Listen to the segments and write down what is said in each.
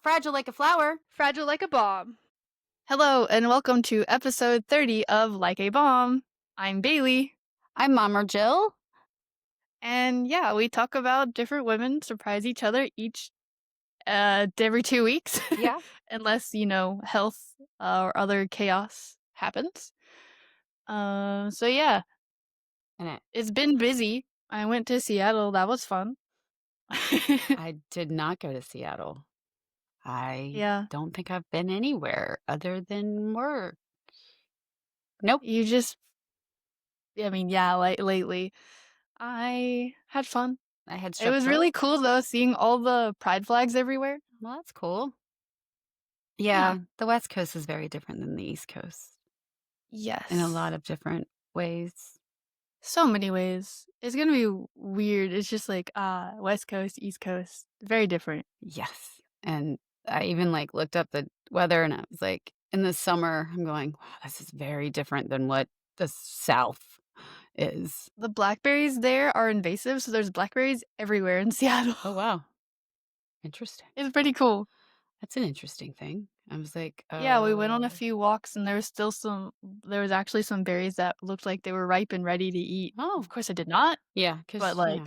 Fragile like a flower. Fragile like a bomb. Hello, and welcome to episode 30 of Like a Bomb. I'm Bailey, I'm Mama Jill. and yeah, we talk about different women surprise each other each every 2 weeks, Yeah. unless health or other chaos happens. So yeah, And it, it's been busy. I went to Seattle. That was fun. I did not go to Seattle. I Yeah, don't think I've been anywhere other than work. Nope. you just. I mean, yeah, like lately, I had fun. I had It strep was throat. really cool though, seeing all the pride flags everywhere. Well, that's cool. Yeah. Yeah, the West Coast is very different than the East Coast in a Yes. lot of different ways. So many ways. It's gonna be weird. It's just like, West Coast, East Coast, very different. Yes. And I even looked up the weather and I was like, in the summer, I'm going, wow, this is very different than what the South is. The blackberries there are invasive, so there's blackberries everywhere in Seattle. Oh, wow. Interesting. It's pretty cool. That's an interesting thing. I was like, Yeah, we went on a few walks and there was actually some berries that looked like they were ripe and ready to eat. Of oh, course I did not, yeah, but because like,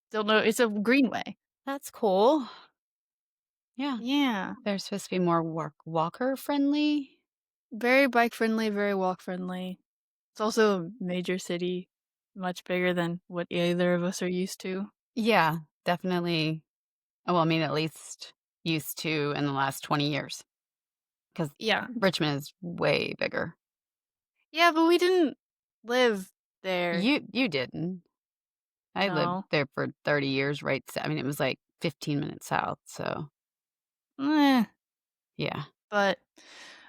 still know it's a greenway. that's cool. Yeah, Yeah. they're supposed to be more walker friendly. Very bike friendly, very walk friendly. It's also a major city, much bigger than what either of us are used to. Yeah, definitely. Well, I mean, at least used to in the last 20 years, because Yeah. Richmond is way bigger. Yeah, but we didn't live there. You didn't. I lived No. there for 30 years, right? I mean, it was like 15 minutes south. So Eh. yeah, But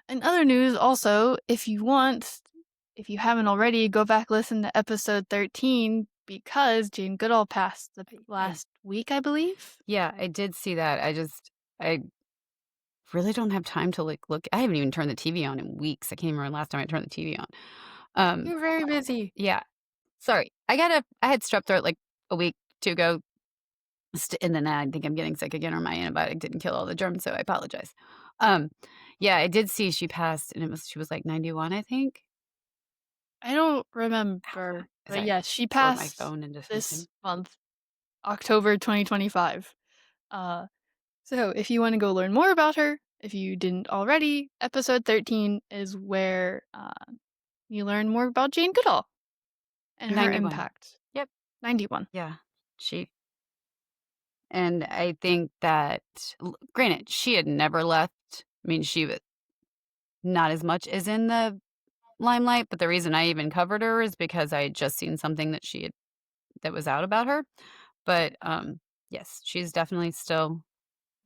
in other news, also, if you haven't already, go back listen to episode 13 because Jane Goodall passed the I last week, I believe. yeah, I did see that. I really don't have time to, look. I haven't even turned the TV on in weeks. I can't even remember last time I turned the TV on. Um, You're very busy. yeah. Sorry. I had strep throat, a week, 2 ago, and then I think I'm getting sick again, or my antibiotic didn't kill all the germs, so I apologize. Um, yeah, I did see she passed, and she was, 91, I think? I don't Ow, remember, as but I yeah, she throw my passed phone into this something. month, October 2025. Uh, So, if you want to go learn more about her, if you didn't already, episode 13 is where you learn more about Jane Goodall and her 91. impact. Yep. 91. Yeah. She and I think that granted, she had never left. I mean, she was not as much as in the limelight, but the reason I even covered her is because I had just seen something that was out about her. But, yes, she's definitely still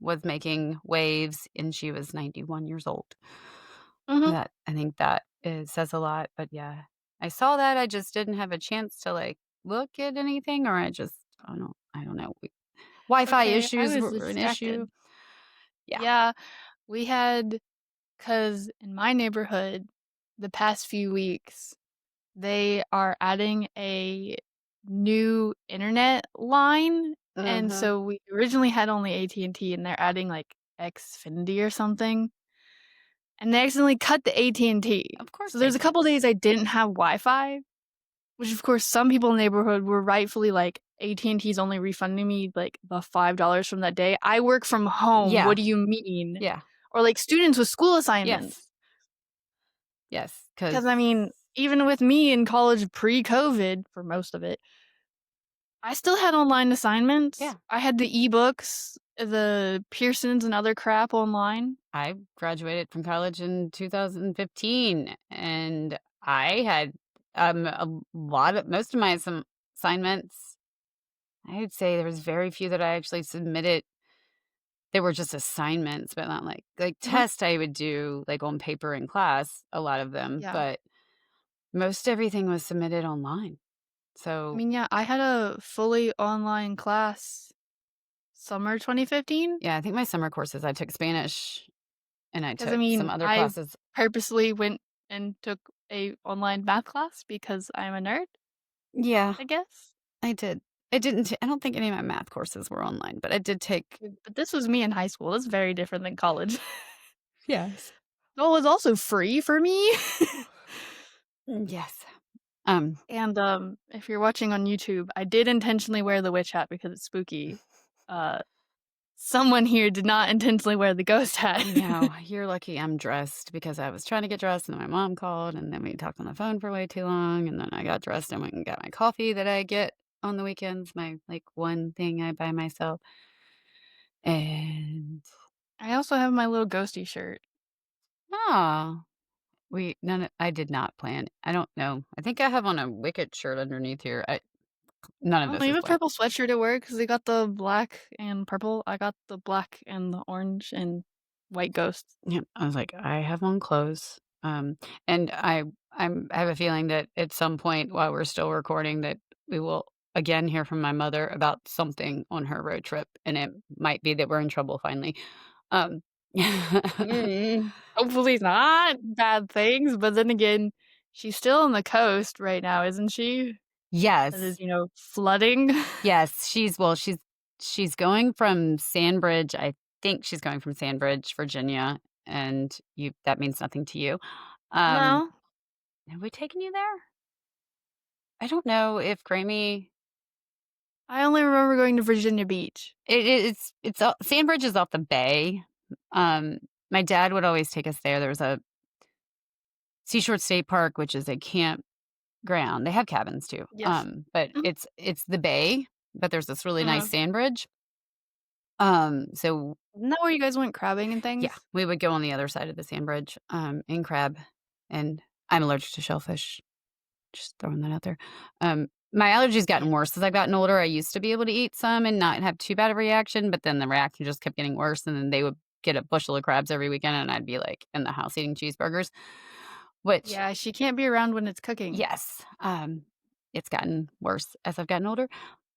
was making waves, and she was 91 years old. Mm-hmm. That I think that says a lot, but yeah. I saw that, I just didn't have a chance to, look at anything, or I don't know. Wi-Fi Okay, I issues was were an issue. distracted. Yeah. Yeah, we had, because in my neighborhood, the past few weeks, they are adding a new internet line. And Uh-huh. so we originally had only AT&T and T, and they're adding like Xfinity or something. And they accidentally cut the AT&T. Of course So they there's a did. couple days I didn't have Wi-Fi, which of course some people in the neighborhood were rightfully like, AT&T's only refunding me like the $5 from that day. I work from home. Yeah. What do you mean? Yeah. Or like students with school Yes. assignments. Yes. Because Because I mean, even with me in college pre-COVID for most of it, I still had online assignments. yeah. I had the ebooks, the Pearsons and other crap online. I graduated from college in 2015, and I had, a lot of most of my assignments, I would say there was very few that I actually submitted. They were just assignments, but not Mhm. tests I would do, on paper in class, a lot of them, Yeah. but most everything was submitted online. I So, mean, yeah, I had a fully online class summer 2015. yeah, I think my summer courses, I took Spanish, and I Because I took some mean, other I classes. purposely went and took a online math class because I'm a nerd, Yeah, I guess. I did. I didn't t I don't think any of my math courses were online, but I did take. But this was me in high school, that's very different than college. Yes. Well, it was also free for me. Yes. Um, And, if you're watching on YouTube, I did intentionally wear the witch hat because it's spooky. Uh, Someone here did not intentionally wear the ghost hat. no, you're lucky I'm dressed because I was trying to get dressed and then my mom called and then we talked on the phone for way too long and then I got dressed and went and got my coffee that I get on the weekends, my, like, one thing I buy myself, and I also have my little ghosty shirt. oh, we none of I did not plan. I don't know. I think I have on a Wicked shirt underneath here. None of Oh, this I have is a planned. purple sweatshirt at work because they got the black and purple. I got the black and the orange and white ghosts. Yeah, I was like, "I have on clothes." And I have a feeling that at some point while we're still recording that we will again hear from my mother about something on her road trip, and it might be that we're in trouble finally. Um Hopefully not bad things, but then again, she's still on the coast right now, isn't she? That is, Yes. flooding. Yes, she's going from Sandbridge. I think she's going from Sandbridge, Virginia, and you that means nothing to you. Um, No, have we taken you there? I don't know if Grammy. I only remember going to Virginia Beach. It's Sandbridge is off the bay. Um, my dad would always take us there. There was a Seashore State Park, which is a campground. They have cabins too. Yes. But Mhm. it's the bay, but there's this really nice Uh-huh. sand bridge. So Isn't that where you guys went crabbing and yeah, things? we would go on the other side of the sand bridge, in crab, and I'm allergic to shellfish. Just throwing that out there. My allergies Yeah. gotten worse as I've gotten older. I used to be able to eat some and not have too bad of a reaction, but then the reaction just kept getting worse, and then they would get a bushel of crabs every weekend, and I'd be, like, in the house eating cheeseburgers, which Yeah, she can't be around when it's cooking. yes, it's gotten worse as I've gotten older,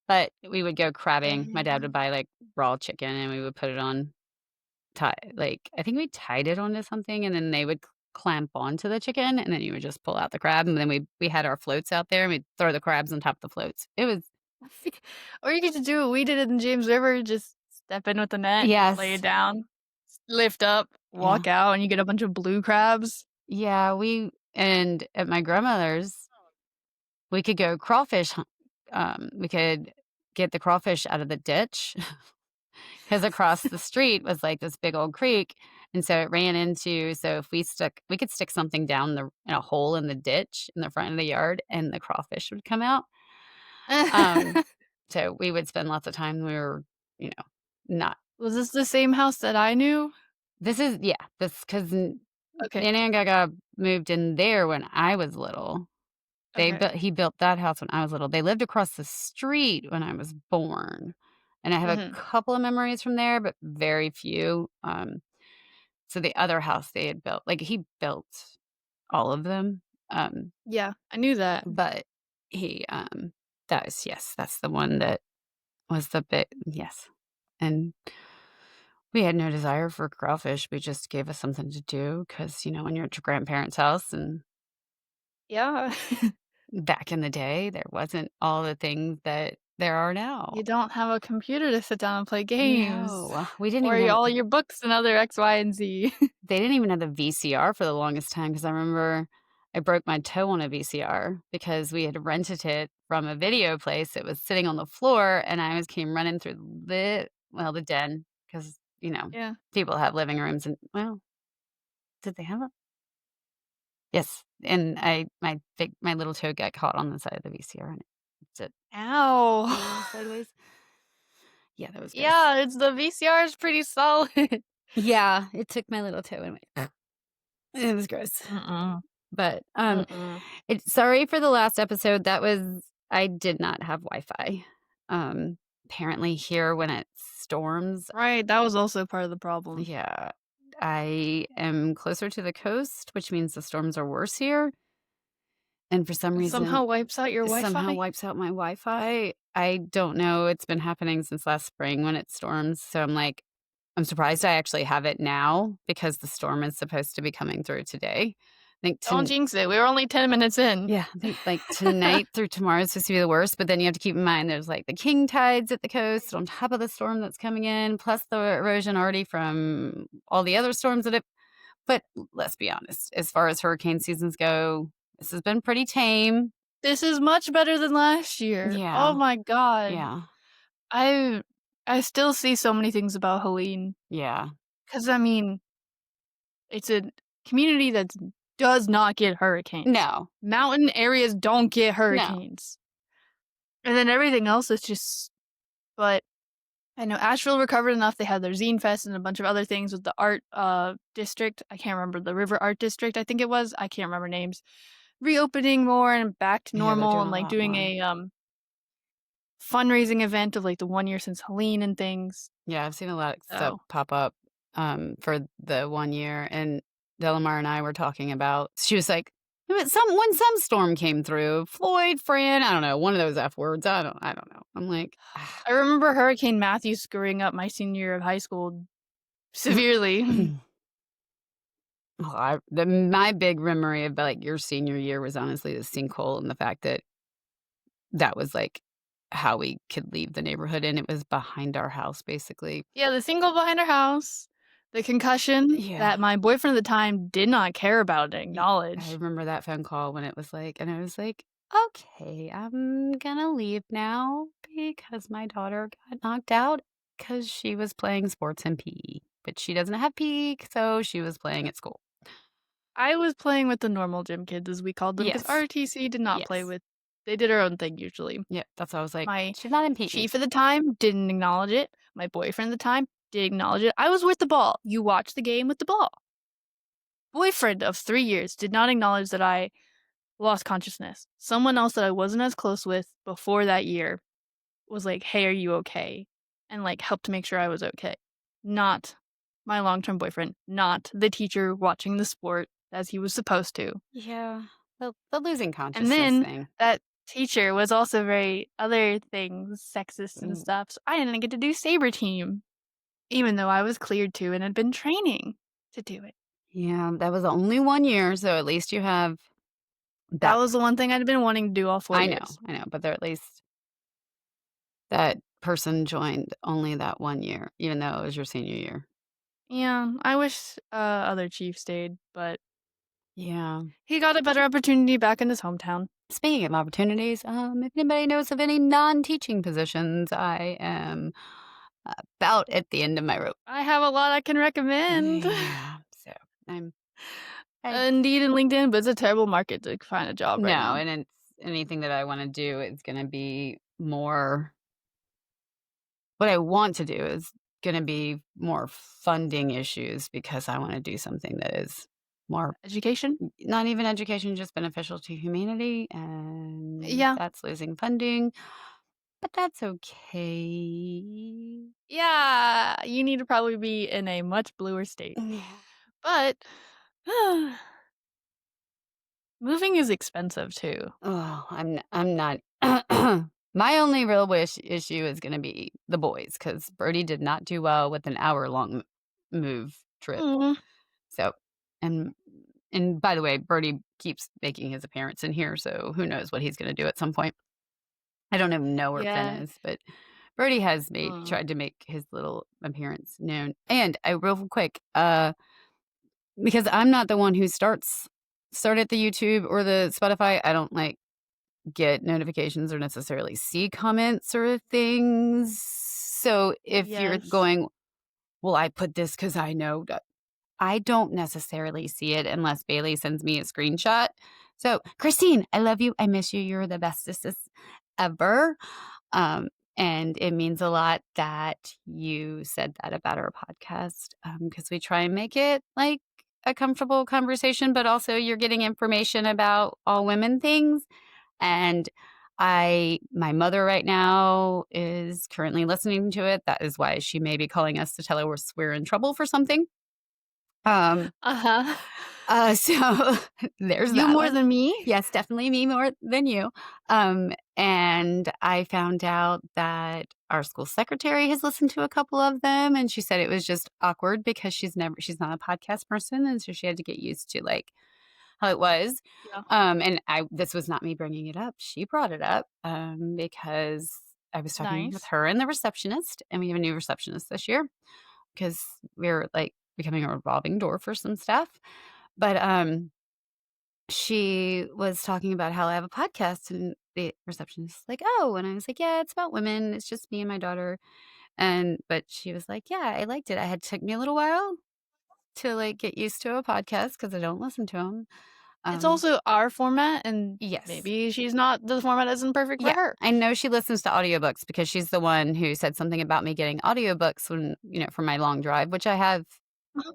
but we would go crabbing. My dad would Dang. buy, like, raw chicken, and we would put it on I think we tied it onto something, and then they would clamp onto the chicken, and then you would just pull out the crab, and then we had our floats out there, and we'd throw the crabs on top of the floats. It was Or you get to do what we did in the James River, just step in with the net, lay it yes. down, lift up, Yeah. walk out, and you get a bunch of blue crabs. Yeah, we and at my grandmother's, we could go crawfish hunt we could get the crawfish out of the ditch. 'Cause across the street was, like, this big old creek, and so it ran into so if we could stick something down the in a hole in the ditch in the front of the yard, and the crawfish would come out. Um, so we would spend lots of time when we were, you know, not Was this the same house that I knew? this is yeah, this 'cause Okay, Nana and Gaga moved in there when I was little. okay. He built that house when I was little. They lived across the street when I was born, and I have a Mhm. couple of memories from there, but very few. So the other house they had built, like, he built all of them, Yeah, I knew that. but he, yes, that's the one that was the bit yes, and we had no desire for crawfish, we just gave us something to do because when you're at your grandparents' house and Yeah. back in the day, there wasn't all the things that there are You now. don't have a computer to sit down and play games, No, we didn't or even have all your books and other X, Y, and Z. they didn't even have the VCR for the longest time because I remember I broke my toe on a VCR because we had rented it from a video place. It was sitting on the floor, and I came running through the den because Yeah. people have living rooms and did they have it? Yes, and my little toe got caught on the side of the VCR and it Ow. sideways. Yeah, that was gross. Yeah, it's the VCR is pretty solid. Yeah, it took my little toe and went. It was gross. Mm-mm. But, Mm-mm. it's sorry for the last episode, that was I did not have Wi-Fi. Apparently here when it storms Right, that was also part of the problem. yeah, I am closer to the coast, which means the storms are worse here, and for some It reason, somehow wipes out your it somehow Wi-Fi? wipes out my Wi-Fi. I don't know, it's been happening since last spring when it storms, so I'm surprised I actually have it now because the storm is supposed to be coming through today. think Don't to jinx it, we were only 10 minutes in. yeah, I think, like, tonight through tomorrow is supposed to be the worst, but then you have to keep in mind there's, like, the king tides at the coast on top of the storm that's coming in, plus the erosion already from all the other storms that it but let's be honest, as far as hurricane seasons go, this has been pretty tame. This is much better than last year. Yeah, Oh my god. yeah, I I still see so many things about Helene, yeah. 'cause, I mean, it's a community that does not get hurricanes. No, Mountain areas don't get no. hurricanes. And then everything else is just but I know Asheville recovered enough, they had their Zine Fest and a bunch of other things with the art, district, I can't remember, the River Art District, I think it was, I can't remember names, reopening more and back to Yeah, they're normal doing and, a like, lot doing more. a, fundraising event of, like, the 1 year since Helene and things, Yeah, I've seen a lot of stuff so pop up, for the 1 year, and Delamar and I were talking about she was like, when some storm came through, Floyd, Fran, I don't know, one of those F words, I don't know." I'm like, I remember Hurricane Matthew screwing up my senior year of high school severely. Well, my big memory of, like, your senior year was honestly the sinkhole and the fact that that was, like, how we could leave the neighborhood, and it was behind our house, basically. Yeah, the single behind our house, the concussion Yeah. that my boyfriend at the time did not care about and I acknowledge. remember that phone call when it was like and I was like, "Okay, I'm gonna leave now because my daughter got knocked out because she was playing sports in PE, but she doesn't have PE, so she was playing at school." I was playing with the normal gym kids, as we called them, because Yes. ROTC did not play Yes. with they did their own thing usually. Yep, that's why I was like, My "She's not in PE." chief at the time didn't acknowledge it. My boyfriend at the time did acknowledge it. I was with the ball. You watch the game with the ball. Boyfriend of 3 years did not acknowledge that I lost consciousness. Someone else that I wasn't as close with before that year was like, "Hey, are you okay?" And, like, helped to make sure I was okay. Not my long-term boyfriend, not the teacher watching the sport as he was supposed to. Yeah. The losing And consciousness then thing. that teacher was also very other things, sexist and Mm, stuff, so I didn't get to do saber team, even though I was cleared to and had been training to do it. yeah, that was only 1 year, so at least you have That that was the one thing I'd been wanting to do all 4 years. I know, but they're at least that person joined only that 1 year, even though it was your senior year. Yeah, I wish, other chief stayed, but Yeah. he got a better opportunity back in his hometown. Speaking of opportunities, if anybody knows of any non-teaching positions, I am about at the end of my rope. I have a lot I can recommend. Yeah. So I'm I Indeed and LinkedIn, but it's a terrible market to find a job right no, now. and it's anything that I want to do is going to be more what I want to do is going to be more funding issues because I want to do something that is more Education? not even education, just beneficial to humanity, and Yeah. that's losing funding, but that's okay. Yeah, you need to probably be in a much bluer state. Yeah. But moving is expensive too. Oh, I'm not my only real wish issue is gonna be the boys because Brody did not do well with an hour-long move trip. Mm, So and and by the way, Brody keeps making his appearance in here, so who knows what he's gonna do at some point. I don't even know where Finn yeah. is, but Brody has made Mm, tried to make his little appearance known. And I real quick, because I'm not the one who started the YouTube or the Spotify, I don't, like, get notifications or necessarily see comments or things. So if you're yes. going, "Well, I put this because I know that" I don't necessarily see it unless Bailey sends me a screenshot. So, Christine, I love you. I miss you. You're the bestestest ever. Um, and it means a lot that you said that about our podcast because we try and make it like a comfortable conversation, but also you're getting information about all women things. And my mother right now is currently listening to it. That is why she may be calling us to tell her we're in trouble for something. Um, Uh-huh. so there's You that more one. than me? Yes, definitely me more than you. And I found out that our school secretary has listened to a couple of them, and she said it was just awkward because she's not a podcast person, and so she had to get used to like how it was. Yeah. And this was not me bringing it up. She brought it up because I was talking with Nice. her and the receptionist, and we have a new receptionist this year because we're like becoming a revolving door for some stuff. But she was talking about how I have a podcast, and the receptionist was like, "Oh," and I was like, "Yeah, it's about women. It's just me and my daughter." And but she was like, "Yeah, I liked it. I had took me a little while to like get used to a podcast because I don't listen to them." It's Um, also our format, and yes. maybe she's not the format isn't perfect for Yeah, her. I know she listens to audiobooks because she's the one who said something about me getting audiobooks when, for my long drive, which I have Mhm.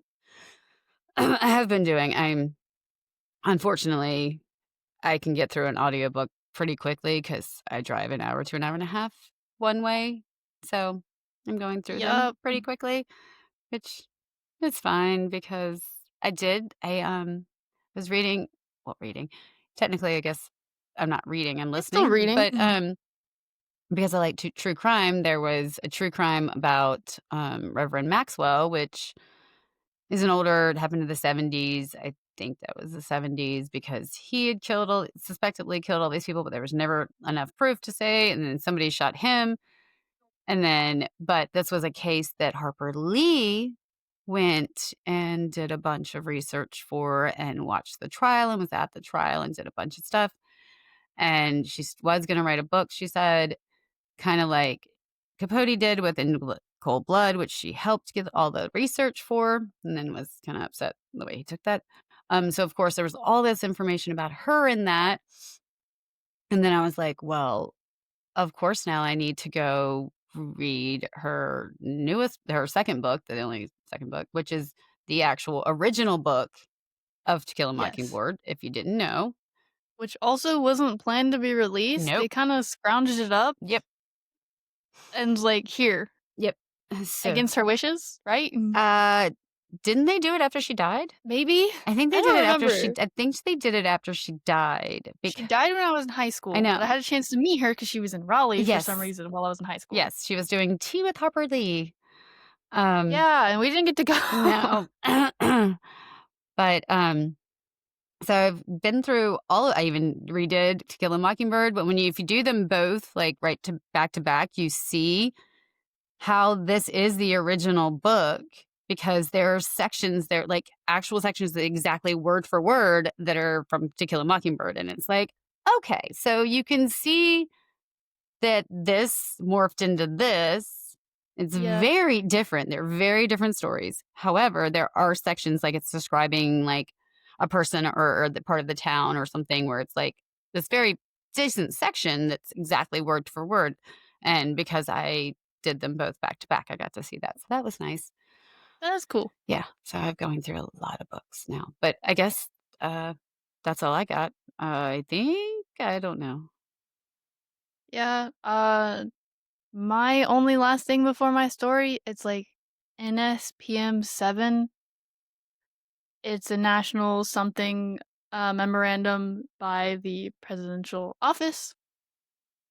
I have been doing. Unfortunately, I can get through an audiobook pretty quickly because I drive an hour to an hour and a half one way. So, I'm going through them Yup. pretty quickly, which is fine because I was reading reading? Technically, I guess I'm not reading, I'm It's still listening, reading. but, Mhm. because I like true crime, there was a true crime about, Reverend Maxwell, which is an older it happened in the '70s. I think that was the '70s because he had suspectedly killed all these people, but there was never enough proof to say, and then somebody shot him, but this was a case that Harper Lee went and did a bunch of research for and watched the trial and was at the trial and did a bunch of stuff, and was gonna write a book, she said, kinda like Capote did with Cold Blood, which she helped get all the research for, and then was kinda upset the way he took that. So of course, there was all this information about her in that, and then I was like, "Well, of course now I need to go read her second book, the only second book, which is the actual original book of To Kill a Yes. Mockingbird, if you didn't know." Which also wasn't planned to be released. They Nope. kinda scrounged it up Yep. and, like, "Here," Yep. So, against her wishes, right? uh, didn't they do it after she died? Maybe? I think I they did don't it after remember. I think they did it after she died She died when I was in high I school, but I know. had a chance to meet her because she was in Raleigh for some Yes. reason while I was in high school. Yes, she was doing Tea with Harper Lee. Um, Yeah, and we didn't get to go. no. But, so I've been through I even redid To Kill a Mockingbird, but if you do them both, like, right to back, you see how this is the original book because there are sections there, like, actual sections that exactly word for word that are from To Kill a Mockingbird, and it's like, "Okay, so you can see that this morphed into this." It's Yeah. very different. They're very different stories. However, there are sections like it's describing like a person or the part of the town or something where it's like this very decent section that's exactly word for word. And because I did them both back to back, I got to see that. So that was nice. That's cool. Yeah. So I'm going through a lot of books now. But I guess uh that's all I got. I think I don't know. Yeah, my only last thing before my story, it's, like, NSPM 7. It's a national something, memorandum by the presidential office,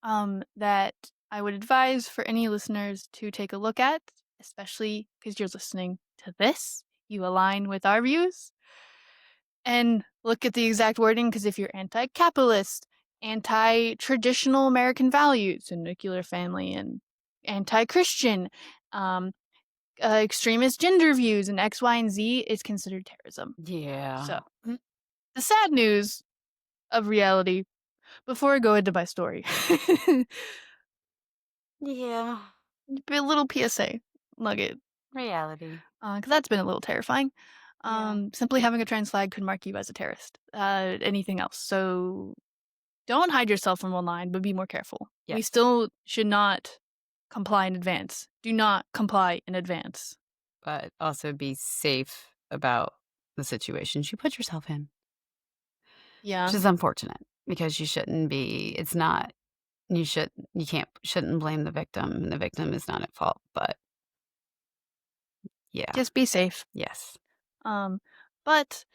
that I would advise for any listeners to take a look at, especially because 'cause you're listening to this, you align with our views, and look at the exact wording. Because if you're anti-capitalist, anti-traditional American values and nuclear family, and anti-Christian, um, extremist gender views, and X, Y, and Z is considered terrorism. So, Yeah. the sad news of reality before I go into my story. Yeah. A little PSA nugget, Reality. because that's been a little terrifying. Yeah. Simply having a trans flag could mark you as a terrorist. Anything else. So don't hide yourself from online, but be more careful. We Yes. still should not comply in advance. Do not comply in advance. But also be safe about the situations you put yourself in, which Yeah. is unfortunate because it's not, you shouldn't blame the victim. And the victim is not at fault, but yeah, Just be safe. yes. Um, but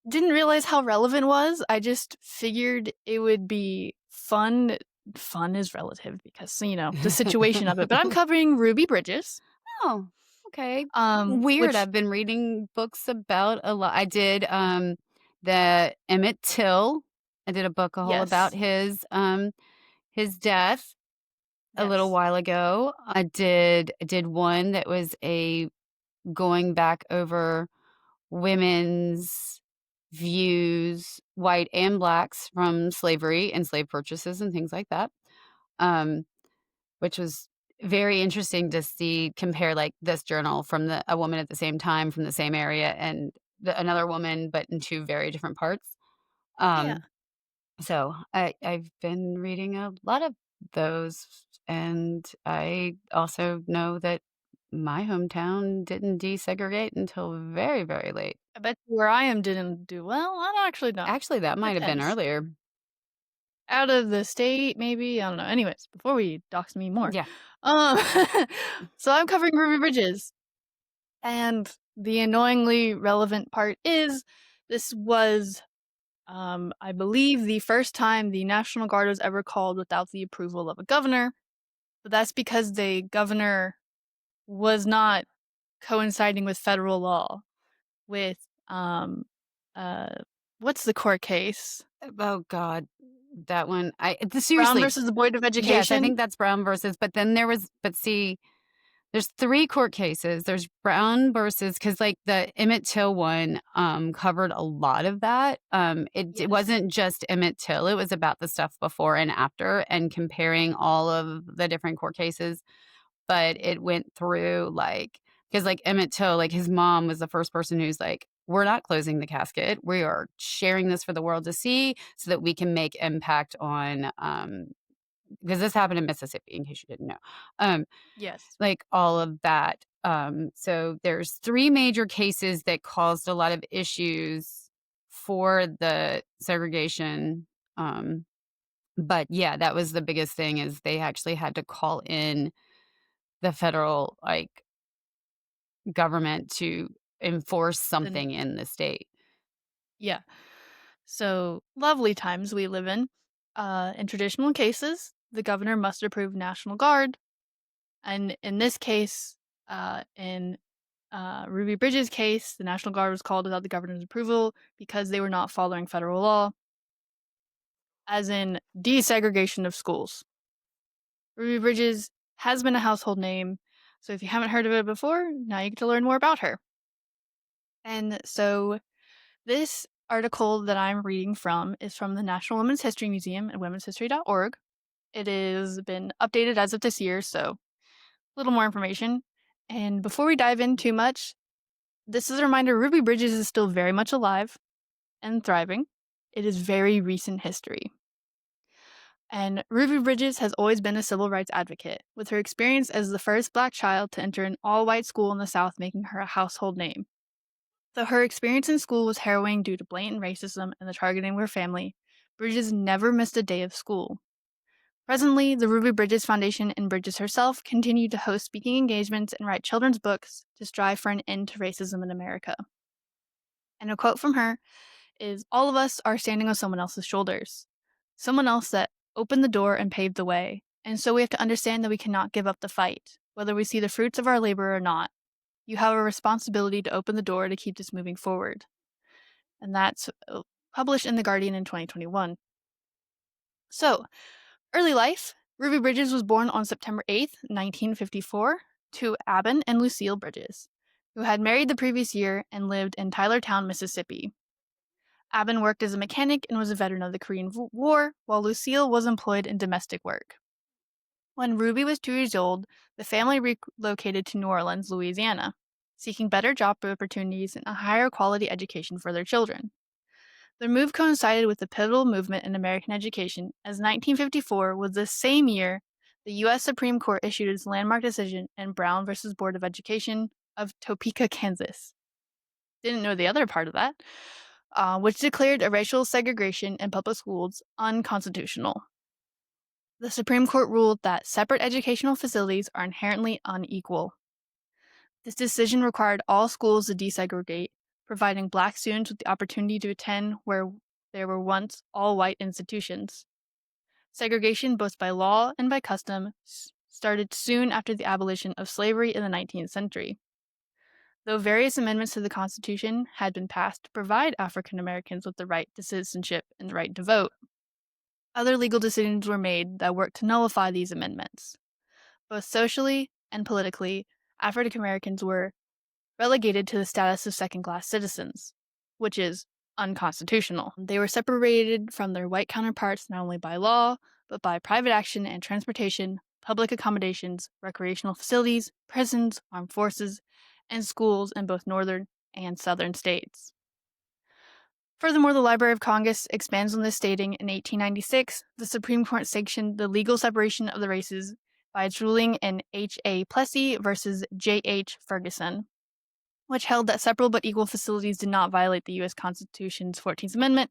didn't realize how relevant it was. I just figured it would be fun. Fun is relative because, the situation of it. But I'm covering Ruby Bridges, Oh, okay. Weird. which I've been reading books about a lot. I did. the Emmett Till. I did a book all about Yes. his death a little Yes. while ago. I did one that was a going back over women's views, white and blacks, from slavery and slave purchases and things like that, um, which was very interesting to see compare, like, this journal from a woman at the same time from the same area and another woman, but in 2 very different parts. Yeah. So I've been reading a lot of those, and I also know that my hometown didn't desegregate until very, very late. I bet where I am didn't do well. I don't actually know. Actually, that might have been Depends. earlier. Out of the state, maybe? I don't know. Anyways, before we dox me more. Yeah. Um, so I'm covering Ruby Bridges, and the annoyingly relevant part is this was, I believe, the first time the National Guard was ever called without the approval of a governor, but that's because the governor was not coinciding with federal law with, um, uh, what's the court case? Oh god, that one Brown seriously, versus the Board of yes, I Education? think that's Brown versus but then there was but see, there's 3 court cases. There's Brown versus because like, the Emmett Till one, covered a lot of that. It Yes. wasn't just Emmett Till, it was about the stuff before and after and comparing all of the different court cases, but it went through, like because like, Emmett Till, like, his mom was the first person who's like, "We're not closing the casket. We are sharing this for the world to see so that we can make impact on," because this happened in Mississippi, in case you didn't know. Um, Yes. like, all of that. So there's 3 major cases that caused a lot of issues for the segregation, but yeah, that was the biggest thing is they actually had to call in the federal, like, government to enforce Then something in the state. yeah. So, lovely times we live in. In traditional cases, the governor must approve National Guard, and in this case, in Ruby Bridges' case, the National Guard was called without the governor's approval because they were not following federal law, as in desegregation of schools. Ruby Bridges has been a household name, so if you haven't heard of it before, now you get to learn more about her. And so this article that I'm reading from is from the National Women's History Museum at womenshistory.org. It has been updated as of this year, so a little more information. And before we dive in too much, this is a reminder Ruby Bridges is still very much alive and thriving. It is very recent history. And Ruby Bridges has always been a civil rights advocate, with her experience as the first black child to enter an all white school in the South making her a household name. Though her experience in school was harrowing due to blatant racism and the targeting of her family, Bridges never missed a day of school. Presently, the Ruby Bridges Foundation and Bridges herself continue to host speaking engagements and write children's books to strive for an end to racism in America. And a quote from her is, "All of us are standing on someone else's shoulders. Someone else that opened the door and paved the way. And so we have to understand that we cannot give up the fight, whether we see the fruits of our labor or not. You have a responsibility to open the door to keep this moving forward." And that's published in The Guardian in 2021. So, early life. Ruby Bridges was born on September 8th, 1954, to Abin and Lucille Bridges, who had married the previous year and lived in Tylertown, Mississippi. Abin worked as a mechanic and was a veteran of the Korean War, while Lucille was employed in domestic work. When Ruby was 2 years old, the family relocated to New Orleans, Louisiana, seeking better job opportunities and a higher quality education for their children. Their move coincided with the pivotal movement in American education, as 1954 was the same year the U.S. Supreme Court issued its landmark decision in Brown versus Board of Education of Topeka, Kansas. Didn't know the other part of that, which declared a racial segregation in public schools unconstitutional. The Supreme Court ruled that separate educational facilities are inherently unequal. This decision required all schools to desegregate, providing black students with the opportunity to attend where there were once all white institutions. Segregation, both by law and by custom, started soon after the abolition of slavery in the 19th century. Though various amendments to the Constitution had been passed to provide African Americans with the right to citizenship and the right to vote, other legal decisions were made that worked to nullify these amendments. Both socially and politically, African Americans were relegated to the status of second class citizens, which is unconstitutional. They were separated from their white counterparts not only by law, but by private action and transportation, public accommodations, recreational facilities, prisons, armed forces, and schools in both northern and southern states. Furthermore, the Library of Congress expands on this, stating in 1896 the Supreme Court sanctioned the legal separation of the races by its ruling in H.A. Plessy versus J.H. Ferguson, which held that separate but equal facilities did not violate the U.S. Constitution's 14th Amendment,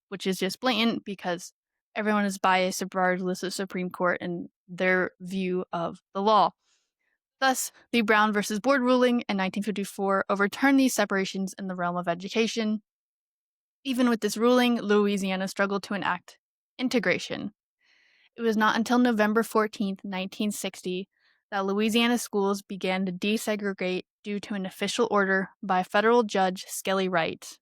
which is just blatant because everyone is biased regardless of the Supreme Court and their view of the law. Thus, the Brown versus Board ruling in 1954 overturned these separations in the realm of education. Even with this ruling, Louisiana struggled to enact integration. It was not until November 14, 1960, that Louisiana schools began to desegregate due to an official order by federal Judge Skelly Wright.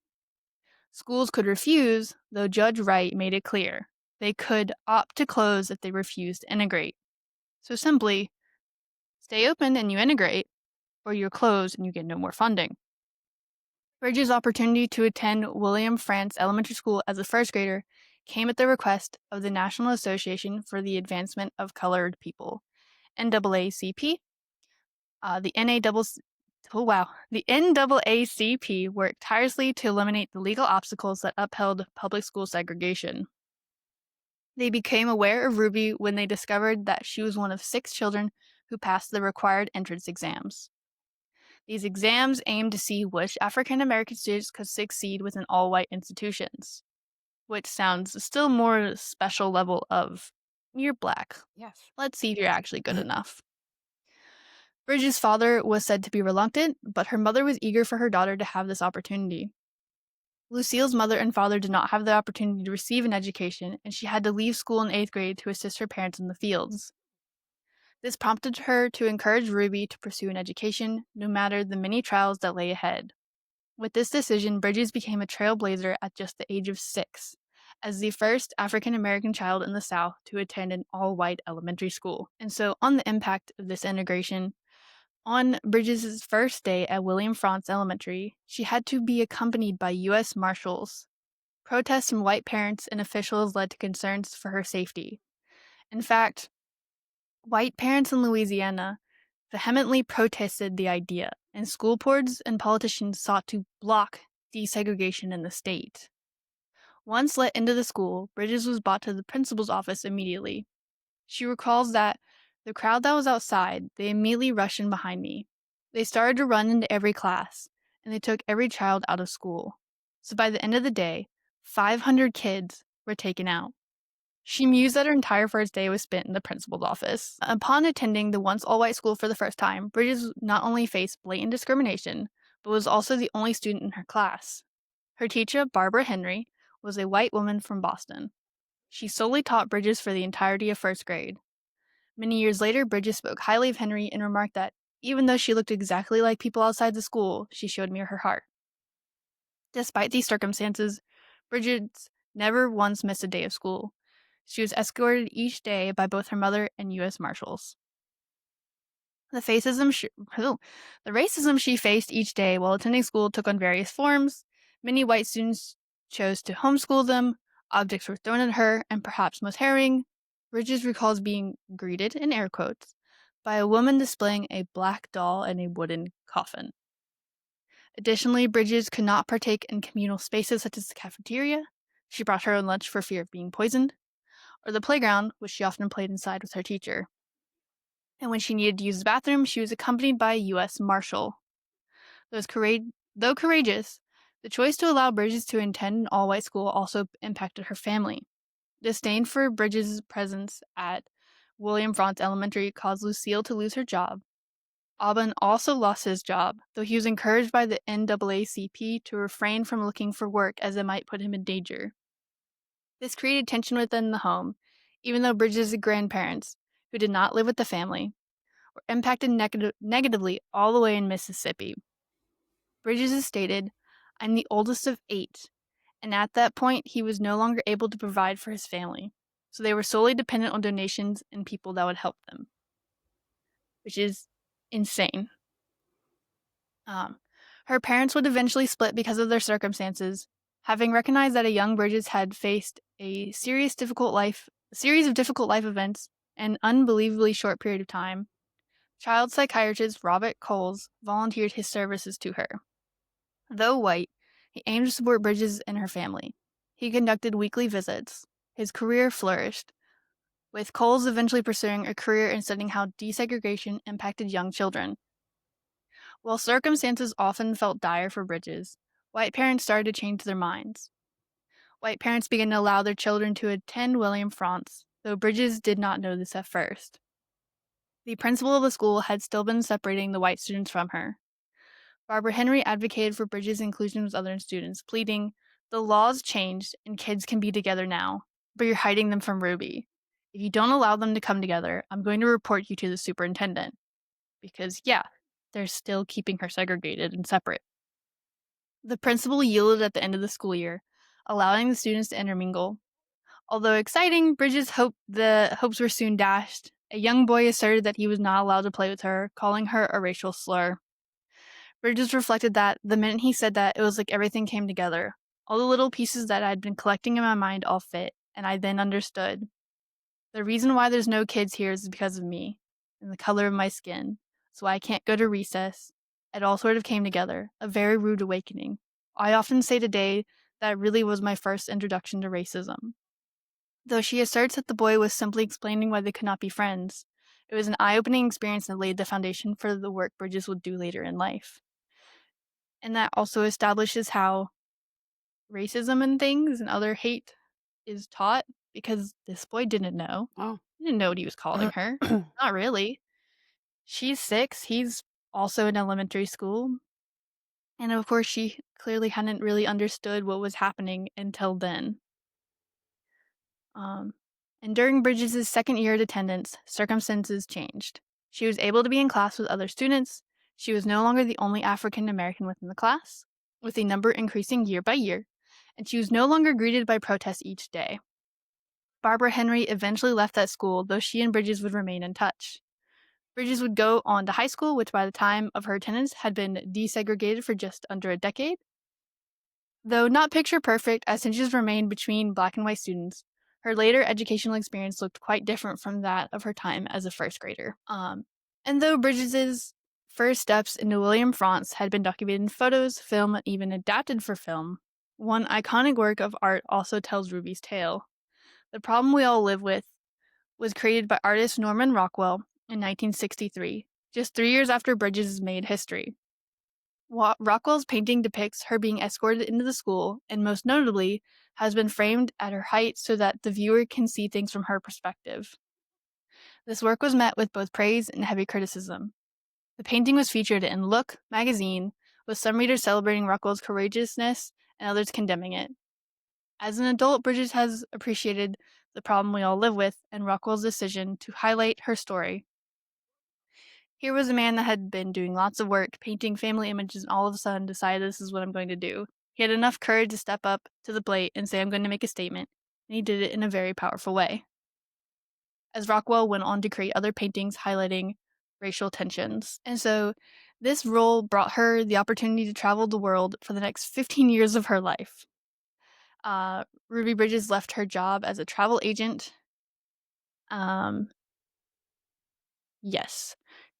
Schools could refuse, though Judge Wright made it clear they could opt to close if they refused to integrate. So simply, stay open and you integrate, or you're closed and you get no more funding. Bridges' opportunity to attend William Frantz Elementary School as a first grader came at the request of the National Association for the Advancement of Colored People, NAACP. The NAACP worked tirelessly to eliminate the legal obstacles that upheld public school segregation. They became aware of Ruby when they discovered that she was one of 6 children who passed the required entrance exams. These exams aimed to see which African American students could succeed within all-white institutions, which sounds still more special level of, you're black. Yes. Let's see if you're actually good enough. Bridges' father was said to be reluctant, but her mother was eager for her daughter to have this opportunity. Lucille's mother and father did not have the opportunity to receive an education, and she had to leave school in 8th grade to assist her parents in the fields. This prompted her to encourage Ruby to pursue an education, no matter the many trials that lay ahead. With this decision, Bridges became a trailblazer at just the age of 6, as the first African American child in the South to attend an all-white elementary school. And so, on the impact of this integration, on Bridges' first day at William Frantz Elementary, she had to be accompanied by U.S. Marshals. Protests from white parents and officials led to concerns for her safety. In fact, white parents in Louisiana vehemently protested the idea, and school boards and politicians sought to block desegregation in the state. Once let into the school, Bridges was brought to the principal's office immediately. She recalls that the crowd that was outside, they immediately rushed in behind me. They started to run into every class, and they took every child out of school. So by the end of the day, 500 kids were taken out. She mused that her entire first day was spent in the principal's office. Upon attending the once all-white school for the first time, Bridges not only faced blatant discrimination, but was also the only student in her class. Her teacher, Barbara Henry, was a white woman from Boston. She solely taught Bridges for the entirety of first grade. Many years later, Bridges spoke highly of Henry and remarked that, even though she looked exactly like people outside the school, she showed me her heart. Despite these circumstances, Bridges never once missed a day of school. She was escorted each day by both her mother and U.S. Marshals. The racism she faced each day while attending school took on various forms. Many white students chose to homeschool them, objects were thrown at her, and perhaps most harrowing, Bridges recalls being greeted, in air quotes, by a woman displaying a black doll in a wooden coffin. Additionally, Bridges could not partake in communal spaces such as the cafeteria. She brought her own lunch for fear of being poisoned, or the playground, which she often played inside with her teacher. And when she needed to use the bathroom, she was accompanied by a U.S. Marshal. Though courageous, the choice to allow Bridges to attend an all-white school also impacted her family. Disdain for Bridges' presence at William Frantz Elementary caused Lucille to lose her job. Aubin also lost his job, though he was encouraged by the NAACP to refrain from looking for work as it might put him in danger. This created tension within the home, even though Bridges' grandparents, who did not live with the family, were impacted negatively all the way in Mississippi. Bridges has stated, "I'm the oldest of 8, and at that point he was no longer able to provide for his family, so they were solely dependent on donations and people that would help them," which is insane. Um, Her parents would eventually split because of their circumstances, having recognized that a young Bridges had faced a series of difficult life events, an unbelievably short period of time. Child psychiatrist Robert Coles volunteered his services to her. Though white, he aimed to support Bridges and her family. He conducted weekly visits. His career flourished, with Coles eventually pursuing a career in studying how desegregation impacted young children. While circumstances often felt dire for Bridges, white parents started to change their minds. White parents began to allow their children to attend William Frantz, though Bridges did not know this at first. The principal of the school had still been separating the white students from her. Barbara Henry advocated for Bridges' inclusion with other students, pleading, "The law's changed and kids can be together now, but you're hiding them from Ruby. If you don't allow them to come together, I'm going to report you to the superintendent." Because, yeah, they're still keeping her segregated and separate. The principal yielded at the end of the school year, allowing the students to intermingle. Although exciting, Bridges hoped the hopes were soon dashed. A young boy asserted that he was not allowed to play with her, calling her a racial slur. Bridges reflected that the minute he said that, it was like everything came together. All the little pieces that I'd been collecting in my mind all fit, and I then understood. The reason why there's no kids here is because of me, and the color of my skin. So I can't go to recess. It all sort of came together, a very rude awakening. I often say today that really was my first introduction to racism. Though she asserts that the boy was simply explaining why they could not be friends, it was an eye-opening experience that laid the foundation for the work Bridges would do later in life. And that also establishes how racism and things and other hate is taught, because this boy didn't know. Oh. He didn't know what he was calling her. Not really. She's 6, he's also in elementary school. And of course, she clearly hadn't really understood what was happening until then. Um, and during Bridges' second year at attendance, circumstances changed. She was able to be in class with other students. She was no longer the only African American within the class, with the number increasing year by year, and she was no longer greeted by protests each day. Barbara Henry eventually left that school, though she and Bridges would remain in touch. Bridges would go on to high school, which by the time of her attendance had been desegregated for just under a decade. Though not picture perfect, as tensions remained between black and white students, her later educational experience looked quite different from that of her time as a first grader. And though Bridges' first steps into William Frantz had been documented in photos, film, and even adapted for film, one iconic work of art also tells Ruby's tale. The Problem We All Live With was created by artist Norman Rockwell in 1963, just 3 years after Bridges made history. Rockwell's painting depicts her being escorted into the school, and most notably, has been framed at her height so that the viewer can see things from her perspective. This work was met with both praise and heavy criticism. The painting was featured in Look magazine, with some readers celebrating Rockwell's courageousness and others condemning it. As an adult, Bridges has appreciated the problem we all live with and Rockwell's decision to highlight her story. Here was a man that had been doing lots of work, painting family images, and all of a sudden decided this is what I'm going to do. He had enough courage to step up to the plate and say, "I'm going to make a statement," and he did it in a very powerful way. As Rockwell went on to create other paintings highlighting racial tensions. And so this role brought her the opportunity to travel the world for the next 15 years of her life. Ruby Bridges left her job as a travel agent. Yes.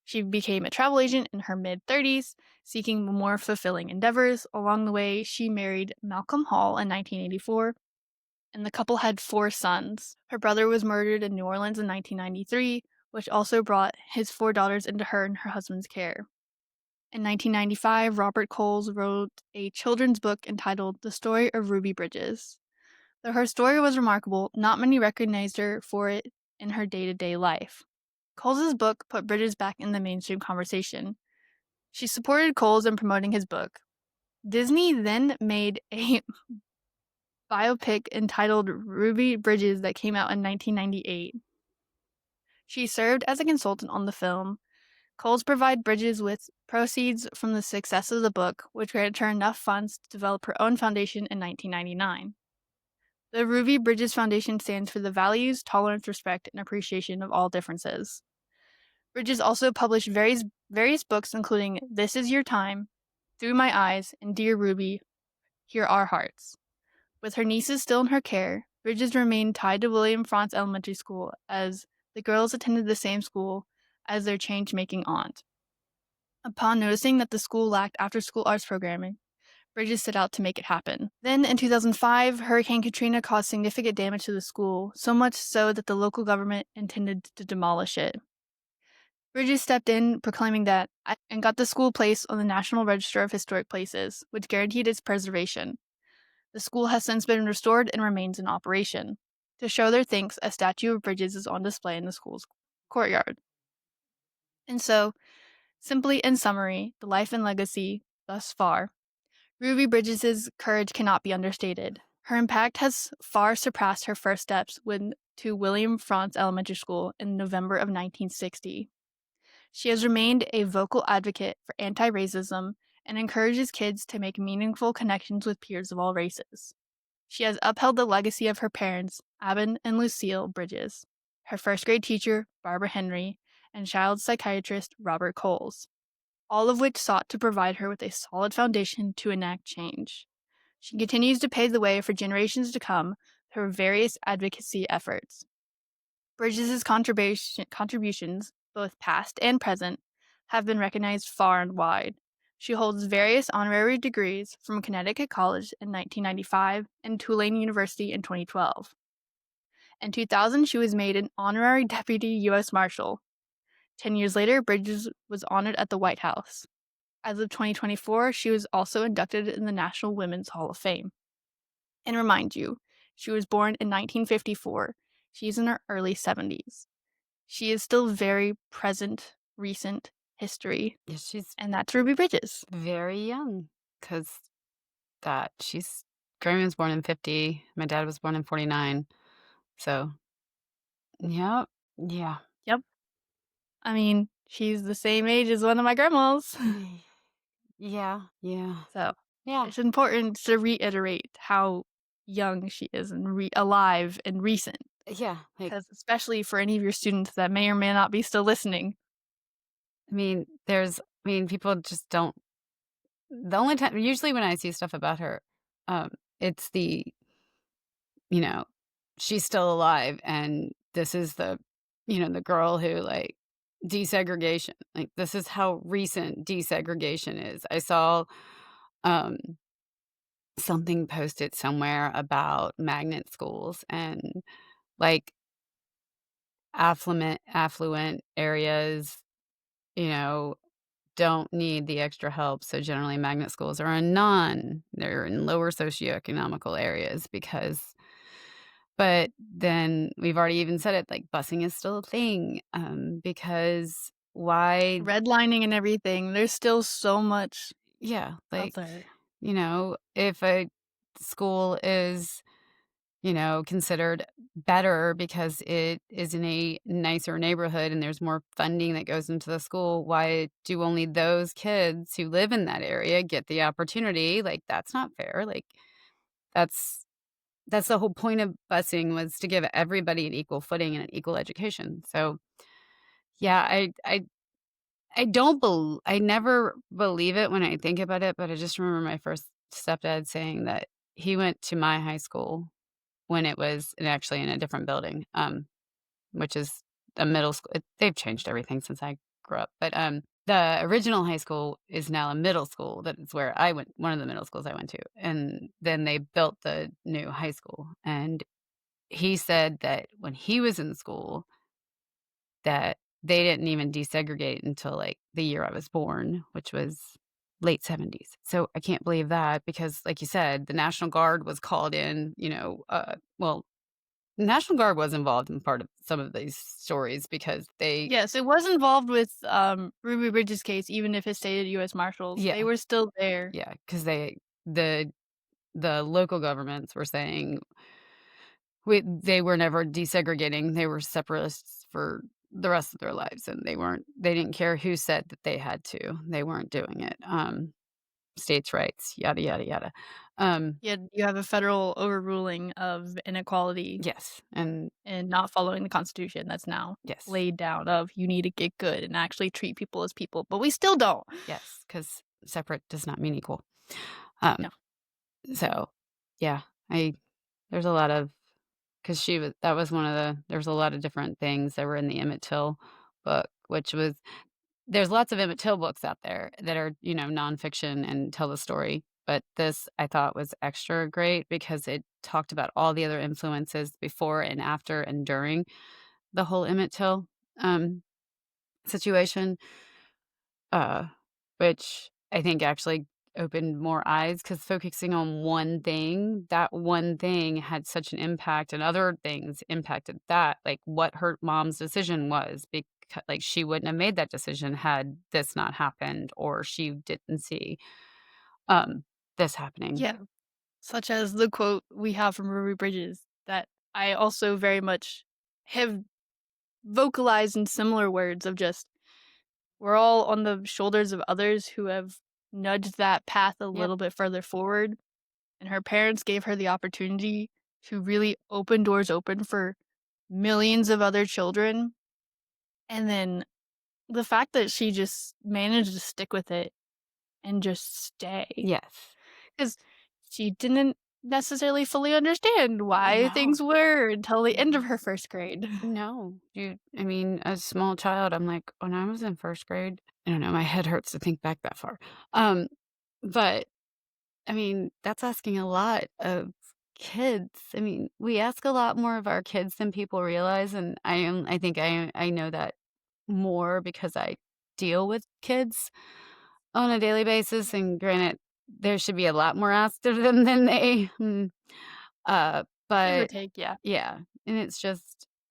She became a travel agent in her mid-30s, seeking more fulfilling endeavors. Along the way, she married Malcolm Hall in 1984, and the couple had 4 sons. Her brother was murdered in New Orleans in 1993, which also brought his 4 daughters into her and her husband's care. In 1995, Robert Coles wrote a children's book entitled The Story of Ruby Bridges. Though her story was remarkable, not many recognized her for it in her day-to-day life. Coles's book put Bridges back in the mainstream conversation. She supported Coles in promoting his book. Disney then made a biopic entitled Ruby Bridges that came out in 1998. She served as a consultant on the film. Coles provided Bridges with proceeds from the success of the book would grant her enough funds to develop her own foundation in 1999. The Ruby Bridges Foundation stands for the values, tolerance, respect, and appreciation of all differences. Bridges also published various books, including This Is Your Time, Through My Eyes, and Dear Ruby, Here Are Hearts. With her nieces still in her care, Bridges remained tied to William Frantz Elementary School as the girls attended the same school as their change making aunt. Upon noticing that the school lacked after school arts programming, Bridges set out to make it happen. Then, in 2005, Hurricane Katrina caused significant damage to the school, so much so that the local government intended to demolish it. Bridges stepped in, proclaiming that, and got the school placed on the National Register of Historic Places, which guaranteed its preservation. The school has since been restored and remains in operation. To show their thanks, a statue of Bridges is on display in the school's courtyard. And so, simply in summary, the life and legacy thus far, Ruby Bridges' courage cannot be understated. Her impact has far surpassed her first steps to William Frantz Elementary School in November of 1960. She has remained a vocal advocate for anti-racism and encourages kids to make meaningful connections with peers of all races. She has upheld the legacy of her parents, Abin and Lucille Bridges, her first grade teacher, Barbara Henry, and child psychiatrist, Robert Coles, all of which sought to provide her with a solid foundation to enact change. She continues to pave the way for generations to come through her various advocacy efforts. Bridges' contributions, both past and present, have been recognized far and wide. She holds various honorary degrees from Connecticut College in 1995 and Tulane University in 2012. In 2000, she was made an honorary deputy U.S. Marshal. 10 years later, Bridges was honored at the White House. As of 2024, she was also inducted in the National Women's Hall of Fame. And remind you, she was born in 1954. She's in her early 70s. She is still very present, recent history, Yeah, she's and that's Ruby Bridges. very young because Grammy was born in 50. My dad was born in 49. So, yeah, yeah. Yep. I mean, she's the same age as one of my grandmas. Yeah, yeah, So yeah, it's important to reiterate how young she is and alive and recent, yeah. Like, because especially for any of your students that may or may not be still listening. people just don't. The only time, usually when I see stuff about her, it's you know, she's still alive and this is the girl who, like, desegregation. Like, this is how recent desegregation is. I saw, um, something posted somewhere about magnet schools and, like, affluent areas, you know, don't need the extra help, so generally magnet schools are they're in lower socioeconomical areas because but then we've already even said it, like, busing is still a thing, because why Redlining and everything, there's still so much yeah, out like, there. if a school is, considered better because it is in a nicer neighborhood and there's more funding that goes into the school, why do only those kids who live in that area get the opportunity? Like, that's not fair, like, that's that's the whole point of busing was to give everybody an equal footing and an equal education. So, yeah, I don't I never believe it when I think about it, but I just remember my first stepdad saying that he went to my high school when it was actually in a different building, which is a middle school. They've changed everything since I grew up, but, the original high school is now a middle school. That is where I went, one of the middle schools I went to, and then they built the new high school, and he said that when he was in school, that they didn't even desegregate until, like, the year I was born, which was late '70s. So, I can't believe that because, like you said, the National Guard was called in, the National Guard was involved in part of some of these stories because they Yes, it was involved with, Ruby Bridges' case, even if it stated U.S. Marshals. They yeah, were still there. yeah, because the the local governments were saying they were never desegregating, they were separatists for the rest of their lives, and they didn't care who said that they had to. They weren't doing it. States' rights, yada, yada, yada. Um, Yeah, you have a federal overruling of inequality yes, and and not following the Constitution that's now yes, laid down of you need to get good and actually treat people as people, but we still don't. yes, because separate does not mean equal. Um, No. so, yeah, I there's a lot of 'cause she was that was one of the there was a lot of different things that were in the Emmett Till book, which was there's lots of Emmett Till books out there that are, nonfiction and tell the story, but this I thought was extra great because it talked about all the other influences before and after and during the whole Emmett Till, um, situation, uh, which I think actually opened more eyes because focusing on one thing, that one thing had such an impact and other things impacted that, like what her mom's decision was because like, she wouldn't have made that decision had this not happened or she didn't see, um, this happening. Yeah, such as the quote we have from Ruby Bridges that I also very much have vocalized in similar words of just we're all on the shoulders of others who have nudged that path a Yep. little bit further forward, and her parents gave her the opportunity to really open doors open for millions of other children, and then the fact that she just managed to stick with it and just stay, Yes. because she didn't necessarily fully understand why No. things were until the end of Mhm. her 1st grade. No. I mean, as a small child, I'm like, when I was in 1st grade I don't know, my head hurts to think back that far. Um, but I mean, that's asking a lot of kids. I mean, we ask a lot more of our kids than people realize, and I think I know that more because I deal with kids on a daily basis, and granted, there should be a lot more asked of them than Give or but take, yeah. yeah, and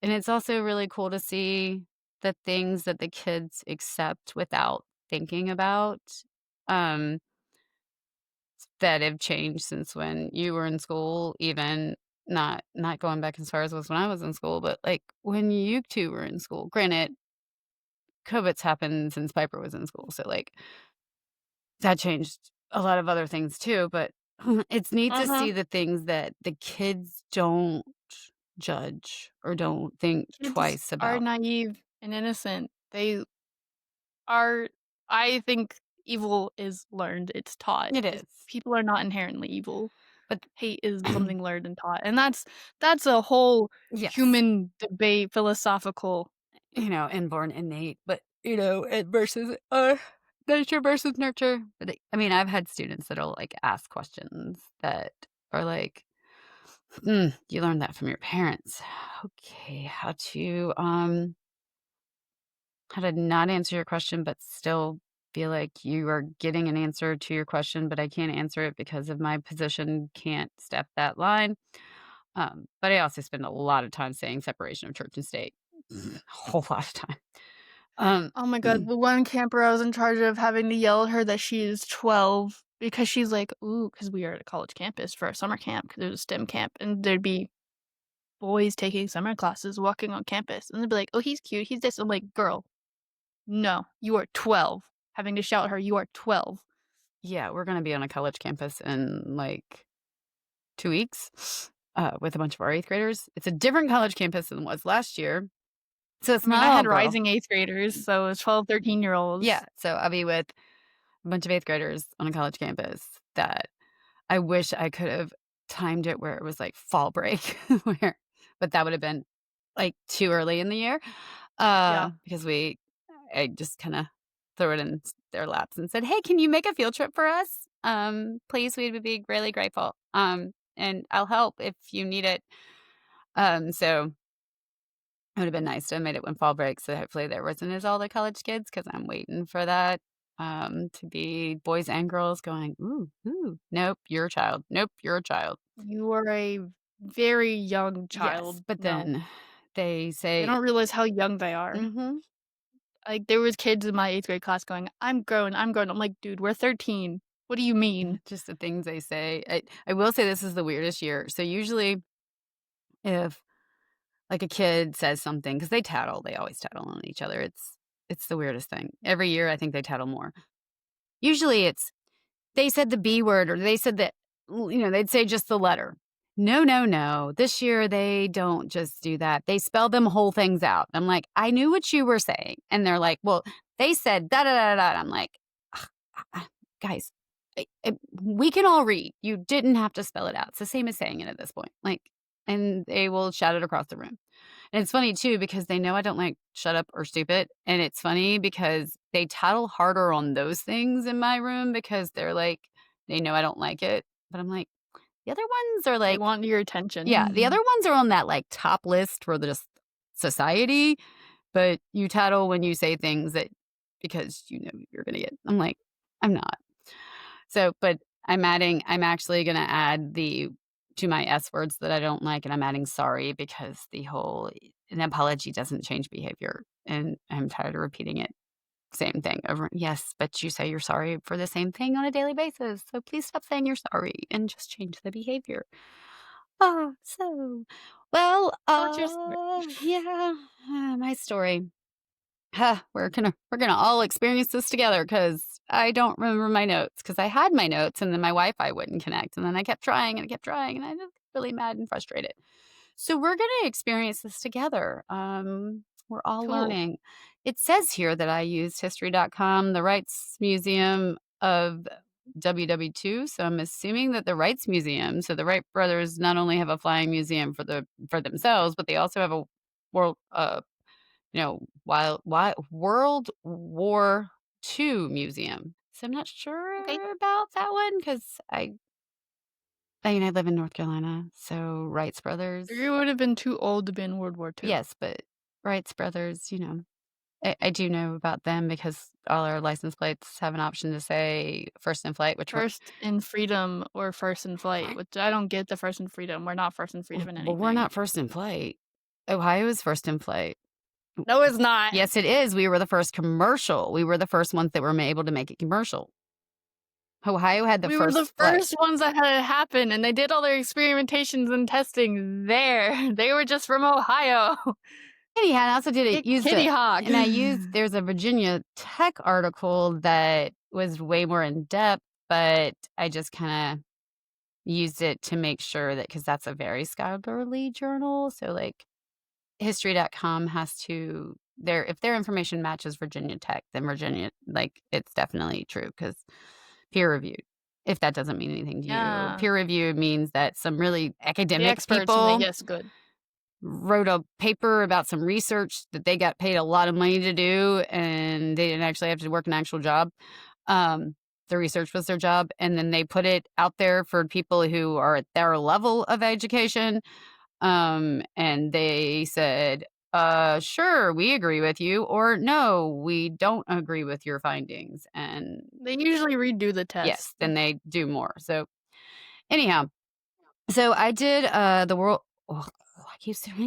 it's also really cool to see the things that the kids accept without thinking about, um that have changed since when you were in school, even not going back as far as was when I was in school, but, like, when you 2 were in school. Granted, COVID's happened since Piper was in school, so, like, that changed a lot of other things too, but it's neat to Uh-huh. see the things that the kids don't judge or don't think Kids twice are about. naive and innocent. They are I think evil is learned, it's taught. It Is is, people are not inherently evil. but Hate is something learned and taught, and that's a whole yes. human debate, philosophical. Inborn, innate, but, it versus, nature versus nurture. But I mean, I've had students that'll, like, ask questions that are like, you learned that from your parents. Okay, how to not answer your question, but still feel like you are getting an answer to your question, but I can't answer it because of my position, can't step that line. But I also spend a lot of time saying separation of church and state. A whole lot of time. Um, Oh my god, the one camper I was in charge of having to yell at her that she is 12 because she's like, "Ooh," because we are at a college campus for a summer camp because it was a STEM camp, and there'd be boys taking summer classes walking on campus, and they'd be like, "Oh, he's cute, he's this." I'm like, "Girl, no, you are 12." Having to shout at her, "You are 12." yeah, we're gonna be on a college campus in, like, 2 weeks, with a bunch of our 8th graders. It's a different college campus than it was last year, so it's I mean, not I all had girl. rising 8th graders, so it's 12, 13-year-olds. Yeah, so I'll be with a bunch of 8th graders on a college campus that I wish I could have timed it where it was, like, fall break, where but that would have been, like, too early in the year, Yeah. because I just kinda threw it in their laps and said, "Hey, can you make a field trip for us? Please, we would be really grateful, and I'll help if you need it." So it would have been nice to have made it when fall breaks, so hopefully there wasn't as all the college kids because 'cause I'm waiting for that, to be boys and girls going, "Ooh, ooh, nope, you're a child. Nope, you're a child." You are a very young Yes, child. but No. then they They say don't realize how young they are. mhm, Like, there was kids in my 8th grade class going, "I'm grown, I'm grown." I'm like, "Dude, we're 13. What do you mean?" just the things they say. I will say this is the weirdest year. So usually if like a kid says something because they tattle, they always tattle on each other. It's the weirdest thing. Every year, I think they tattle more. Usually, it's they said the B word or they said that they'd say just the letter. No, no, no. This year they don't just do that. They spell them whole things out. I'm like, I knew what you were saying. And they're like, well, they said da da da da. I'm like, "Ugh, guys, we can all read. You didn't have to spell it out. It's the same as saying it at this point. Like, and they will shout it across the room. And it's funny too because they know I don't like shut up or stupid, and it's funny because they tattle harder on those things in my room because they're like they know I don't like it, but I'm like, the other ones are They like want your yeah, the other attention. ones are on that, like, top list for the just society, but you tattle when you say things that because you know you're gonna get I'm like, "I'm not." So, but I'm actually gonna add the to my S words that I don't like, and I'm adding sorry because the whole an apology doesn't change behavior, and I'm tired of repeating it. Same thing over yes, but you say you're sorry for the same thing on a daily basis, so please stop saying you're sorry and just change the behavior. Ah, so well, So what's your story? yeah, my story. Huh, we're gonna all experience this together because I don't remember my notes because I had my notes and then my Wi-Fi wouldn't connect, and then I kept trying and I kept trying, and I just really mad and frustrated. So we're gonna experience this together. We're all Cool. learning. It says here that I used history.com, the Rights Museum of WW2, so I'm assuming that the Rights Museum, so the Wright brothers not only have a flying museum for themselves, but they also have a world World War II museum. So I'm not Okay. sure about that one because I live in North Carolina, so Wrights brothers. You would have been too old to be in World War II. Yes, but Wrights brothers, I do know about them because all our license plates have an option to say first in flight, which First in freedom or first in flight, we're which I don't get the first in freedom. We're not first in freedom in well, we're anything. not first in flight. Ohio is first in flight. No, it's not. Yes, it is. We were the first commercial. We were the first ones that were able to make it commercial. Ohio had the We were the first flight. first ones that had it happen, and they did all their experimentations and testing there. They were just from Ohio. Anyhow, I also did it Get used Kitty it Hawk. and I used there's a Virginia Tech article that was way more in depth, but I just kinda used it to make sure that because that's a very scholarly journal, so, like, history.com has to their if their information matches Virginia Tech, then Virginia like, it's definitely true because peer reviewed, if that doesn't mean anything to you. Yeah. Peer review means that some really The academic experts make people us good. wrote a paper about some research that they got paid a lot of money to do, and they didn't actually have to work an actual job. Um, the research was their job, and then they put it out there for people who are at their level of education. And they said, sure, we agree with you, or no, we don't agree with your findings. And They usually redo the yes, test. then they do more. So, anyhow, so I did, the world ugh, I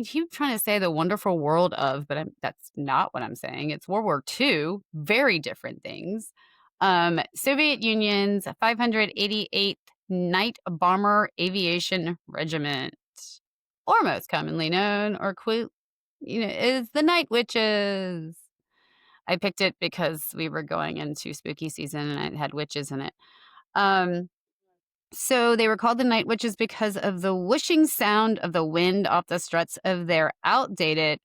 keep trying to say the wonderful world of, but that's not what I'm saying. It's World War II, very different things. Soviet Union's 588th Night Bomber Aviation Regiment, or most commonly known is the Night Witches. I picked it because we were going into spooky season and it had witches in it. Um so they were called the Night Witches because of the whooshing sound of the wind off the struts of their outdated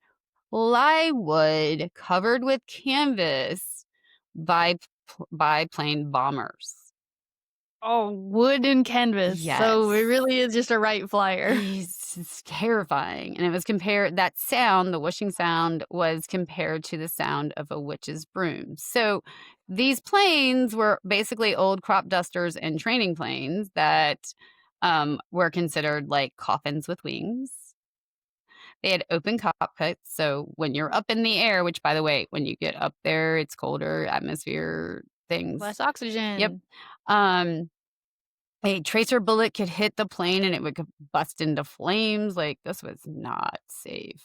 plywood covered with canvas by biplane bombers. Oh, wood and canvas. So it Yes. really is just a Wright Flyer. It's terrifying, and it was compared that sound, the whooshing sound, was compared to the sound of a witch's broom. So, these planes were basically old crop dusters and training planes that, were considered like coffins with wings. They had open cockpits, so when you're up in the air which, by the way, when you get up there, it's colder, atmosphere, things. Less Yep. oxygen. Um a tracer bullet could hit the plane and it would bust into flames, like, this was not safe.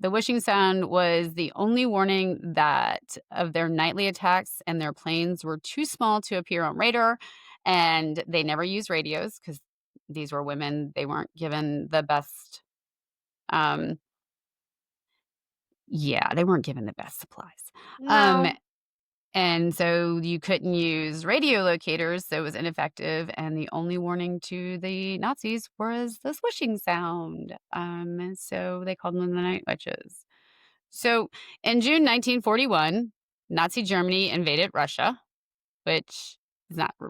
The whooshing sound was the only warning that of their nightly attacks, and their planes were too small to appear on radar, and they never used radios because these were women, they weren't given the best, um Yeah, they weren't given the best supplies. Um, No. and so you couldn't use radio locators, so it was ineffective, and the only warning to the Nazis was the swishing sound. And so they called them the Night Witches. So in June 1941, Nazi Germany invaded Russia, which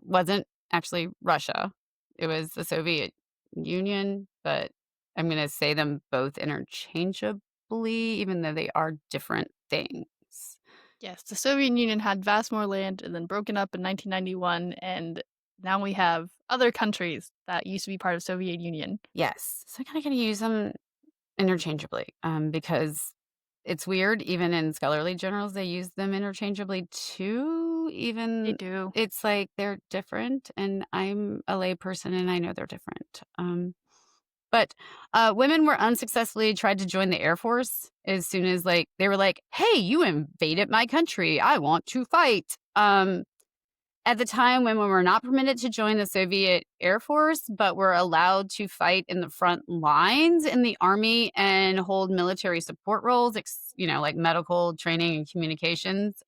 wasn't actually Russia. It was the Soviet Union, but I'm gonna say them both interchangeably, even though they are different things. Yes, the Soviet Union had vast more land and then broken up in 1991, and now we have other countries that used to be part of Soviet Union. Yes, so I kinda gonna use them interchangeably, because it's weird, even in scholarly journals, they use them interchangeably too, They even do. it's like they're different, and I'm a layperson, and I know they're different. But women were unsuccessfully tried to join the Air Force as soon as, like they were like, "Hey, you invaded my country. I want to fight." At the time, women were not permitted to join the Soviet Air Force, but were allowed to fight in the front lines in the army and hold military support roles, like medical training and communications.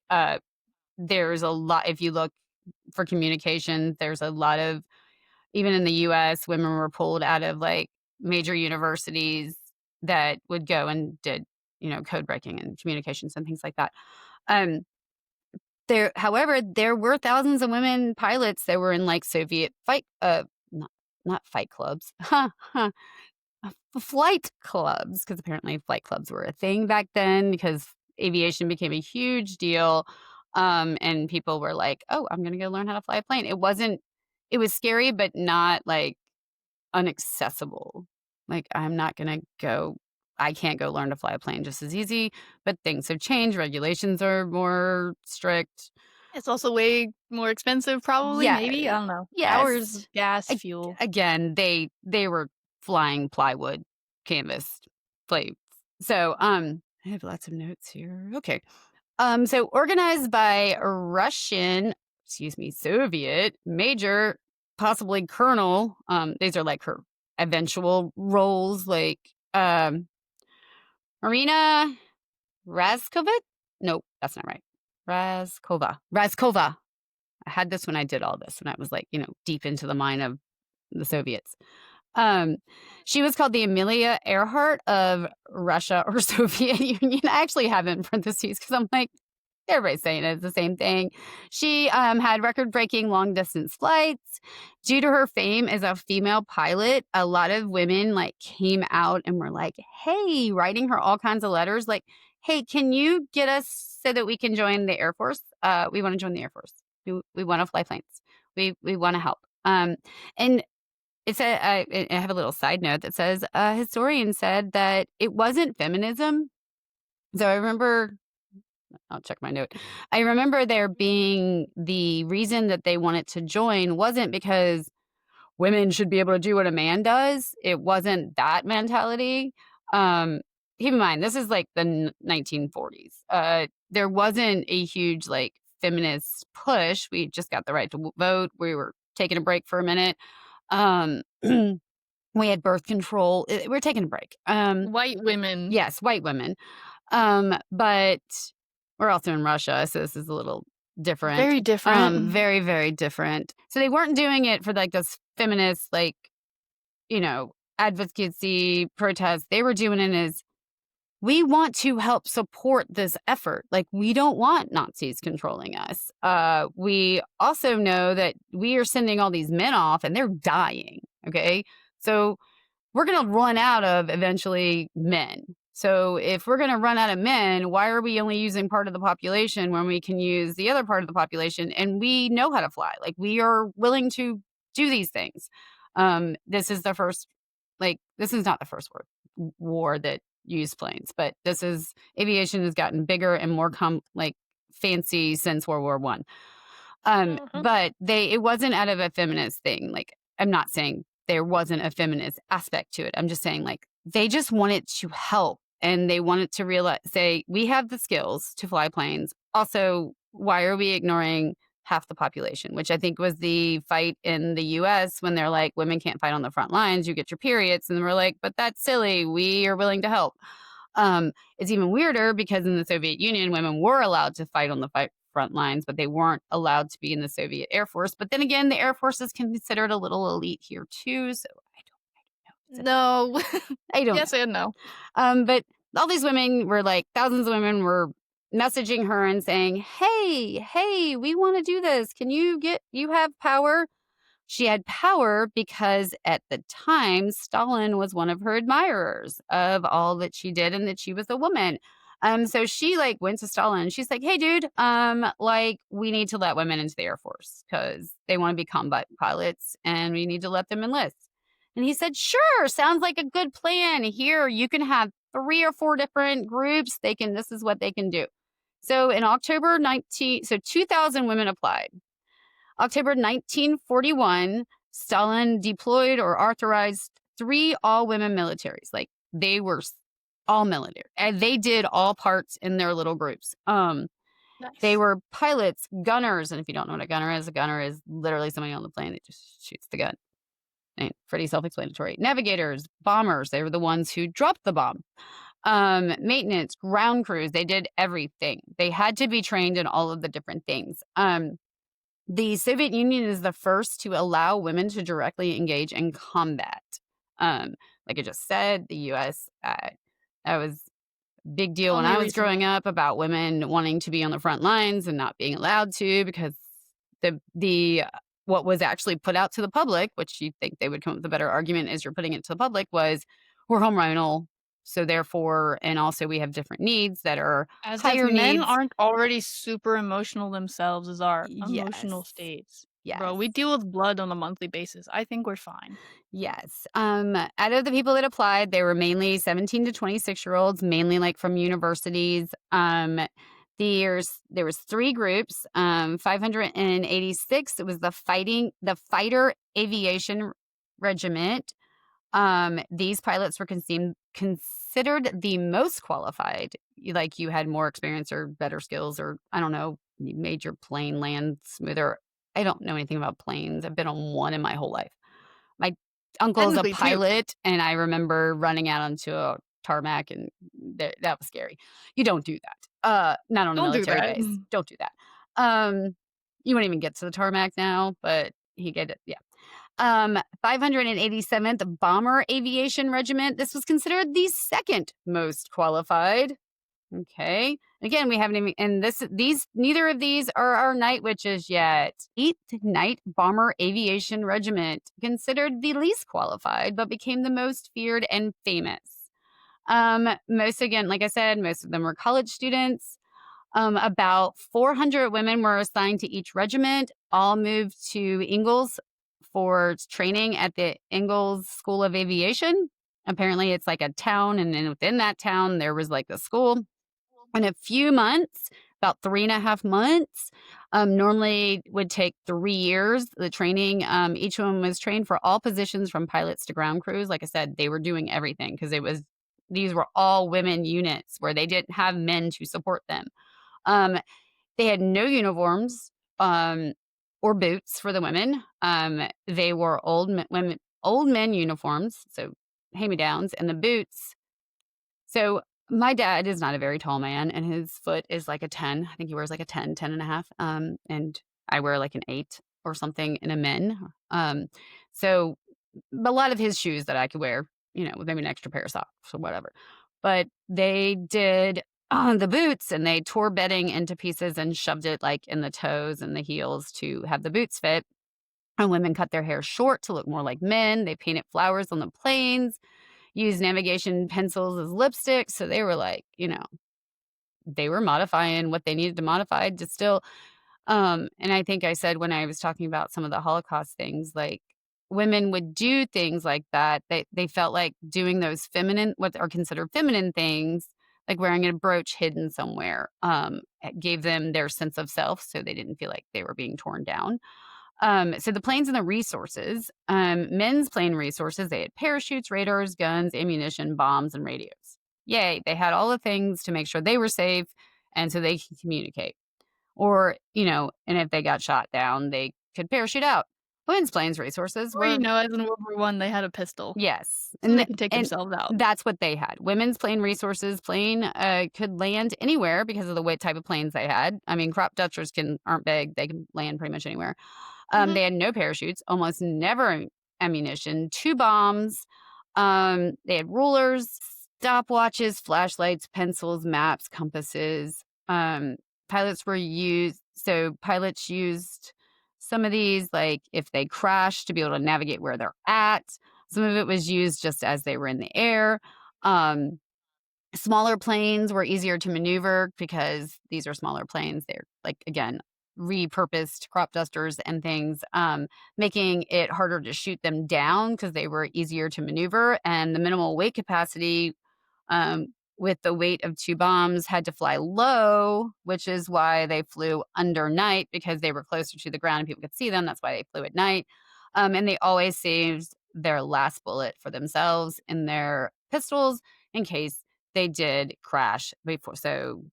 There's a lot, if you look for communications, there's a lot of, even in the US, women were pulled out of like major universities that would go and did, code breaking and communications and things like that. Um, however, there were thousands of women pilots that were in, like, Soviet not fight clubs, flight clubs, because apparently flight clubs were a thing back then because aviation became a huge deal, and people were like, "Oh, I'm gonna go learn how to fly a plane." It was scary, but not, like, inaccessible. Like, I can't go learn to fly a plane just as easy, but things have changed, regulations are more strict. It's also way more expensive probably, Yeah, maybe, I don't know. Hours, yes. gas, A fuel. Again, they were flying plywood, canvas plates. So, I have lots of notes here. Okay. So organized by Soviet major, possibly colonel. These are like her eventual roles, like Marina Razkova. Nope, that's not right. Razkova. I had this when I did all this, when I was like, deep into the mind of the Soviets. Um, she was called the Amelia Earhart of Russia or Soviet Union. I actually have it in parentheses because I'm like, everybody's saying it's the same thing. She had record breaking long distance flights. Due to her fame as a female pilot, a lot of women like came out and were like, hey, writing her all kinds of letters like, hey, can you get us so that we can join the Air Force? We want to join the Air Force. We want to fly planes. We want to help. And it's I have a little side note that says a historian said that it wasn't feminism. So I remember I'll check my note. I remember there being the reason that they wanted to join wasn't because women should be able to do what a man does. It wasn't that mentality. Um, Keep in mind, this is like the 1940s. There wasn't a huge like feminist push. We just got the right to vote. We were taking a break for a minute. Um, we had birth control. We're taking a break. White women. Yes, white women. But we're also in Russia, so this is a little different. Very different. Very, very different. So they weren't doing it for like this feminist, like, advocacy protest. They were doing it as we want to help support this effort. Like, we don't want Nazis controlling us. We also know that we are sending all these men off and they're dying. Okay. So we're going to run out of eventually men. So if we're going to run out of men, why are we only using part of the population when we can use the other part of the population? And we know how to fly. Like, we are willing to do these things. This is the first, like, this is not the first war that used planes, but aviation has gotten bigger and more like fancy since World War One. Mhm. But it wasn't out of a feminist thing. Like, I'm not saying there wasn't a feminist aspect to it. I'm just saying, like, they just wanted to help and they wanted to say, we have the skills to fly planes. Also, why are we ignoring half the population? Which I think was the fight in the US when they're like, women can't fight on the front lines, you get your periods. And we're like, but that's silly. We are willing to help. It's even weirder because in the Soviet Union, women were allowed to fight on the front lines, but they weren't allowed to be in the Soviet Air Force. But then again, the Air Force is considered a little elite here too. So I don't know. No. I don't know. Yes and no. But all these women were like, thousands of women were messaging her and saying, hey, we want to do this. You have power? She had power because at the time, Stalin was one of her admirers of all that she did and that she was a woman. So she like went to Stalin and she's like, hey, dude, like we need to let women into the Air Force because they want to be combat pilots and we need to let them enlist. And he said, sure, sounds like a good plan. Here, you can have 3 or 4 different groups. This is what they can do. So in October 2,000 women applied. October 1941, Stalin deployed or authorized 3 all-women militaries. Like they were all military, and they did all parts in their little groups. They Nice. were pilots, gunners, and if you don't know what a gunner is literally somebody on the plane that just shoots the gun. And pretty self-explanatory. Navigators, bombers, they were the ones who dropped the bomb. Maintenance, ground crews, they did everything. They had to be trained in all of the different things. The Soviet Union is the first to allow women to directly engage in combat. Like I just said, the US, that was a big deal when Only I was growing recently. up about women wanting to be on the front lines and not being allowed to because the what was actually put out to the public, which you'd think they would come up with a better argument as you're putting it to the public, was we're hormonal. So therefore, and also we have different needs that are As if higher men needs. aren't already super emotional themselves as our emotional Yes. states. Bro, Yes. we deal with blood on a monthly basis. I think we're fine. Yes. Out of the people that applied, they were mainly 17 to 26-year-olds, mainly like from universities. There was 3 groups, 586. It was the fighter aviation regiment. These pilots were considered the most qualified. Like you had more experience or better skills, or I don't know, you made your plane land smoother. I don't know anything about planes. I've been on one in my whole life. My uncle's a Technically, too. pilot, and I remember running out onto a tarmac, and that was scary. You don't do that. Not on a Don't do military that. base. Don't do that. Um, you won't even get to the tarmac now, but he get it. Yeah. 587th Bomber Aviation Regiment. This was considered the second most qualified. Okay. Again, we haven't even, and neither of these are our Night Witches yet. 8th Night Bomber Aviation Regiment, considered the least qualified, but became the most feared and famous. Most, again, like I said, most of them were college students. About 400 women were assigned to each regiment, all moved to Ingalls for training at the Ingalls School of Aviation. Apparently, it's like a town, and then within that town, there was like the school. In a few months, about 3.5 months, normally would take 3 years, the training. Each one was trained for all positions from pilots to ground crews. Like I said, they were doing everything because these were all women units where they didn't have men to support them. Um, they had no uniforms, or boots for the women. They wore old men uniforms, so hand-me-downs, and the boots. So my dad is not a very tall man, and his foot is like a 10. I think he wears like a 10, 10 and a half. And I wear like an 8 or something in a men. So a lot of his shoes that I could wear, with maybe an extra pair of socks or whatever. But they did the boots, and they tore bedding into pieces and shoved it like in the toes and the heels to have the boots fit. And women cut their hair short to look more like men. They painted flowers on the planes, used navigation pencils as lipstick. So they were like, they were modifying what they needed to modify to still. And I think I said when I was talking about some of the Holocaust things, like women would do things like that. They felt like doing those what are considered feminine things, like wearing a brooch hidden somewhere, it gave them their sense of self, so they didn't feel like they were being torn down. So the planes and the resources, men's plane resources, they had parachutes, radars, guns, ammunition, bombs, and radios. Yay, they had all the things to make sure they were safe and so they could communicate. Or, and if they got shot down, they could parachute out. women's planes resources Or, were as in World War I, they had a pistol, yes, so they could take themselves out. that's what they had. Women's plane resources plane, could land anywhere because of the weight type of planes they had. I mean, crop dusters aren't big, they can land pretty much anywhere. Mhm. They had no parachutes, almost never ammunition, 2 bombs, they had rulers, stopwatches, flashlights, pencils, maps, compasses. Pilots used some of these, like, if they crashed to be able to navigate where they're at. Some of it was used just as they were in the air. Um, Smaller planes were easier to maneuver because these are smaller planes. They're, like, again, repurposed crop dusters and things, making it harder to shoot them down because they were easier to maneuver, and the minimal weight capacity, with the weight of 2 bombs, had to fly low, which is why they flew under night because they were closer to the ground and people could see them. That's why they flew at night. And they always saved their last bullet for themselves in their pistols in case they did crash before. So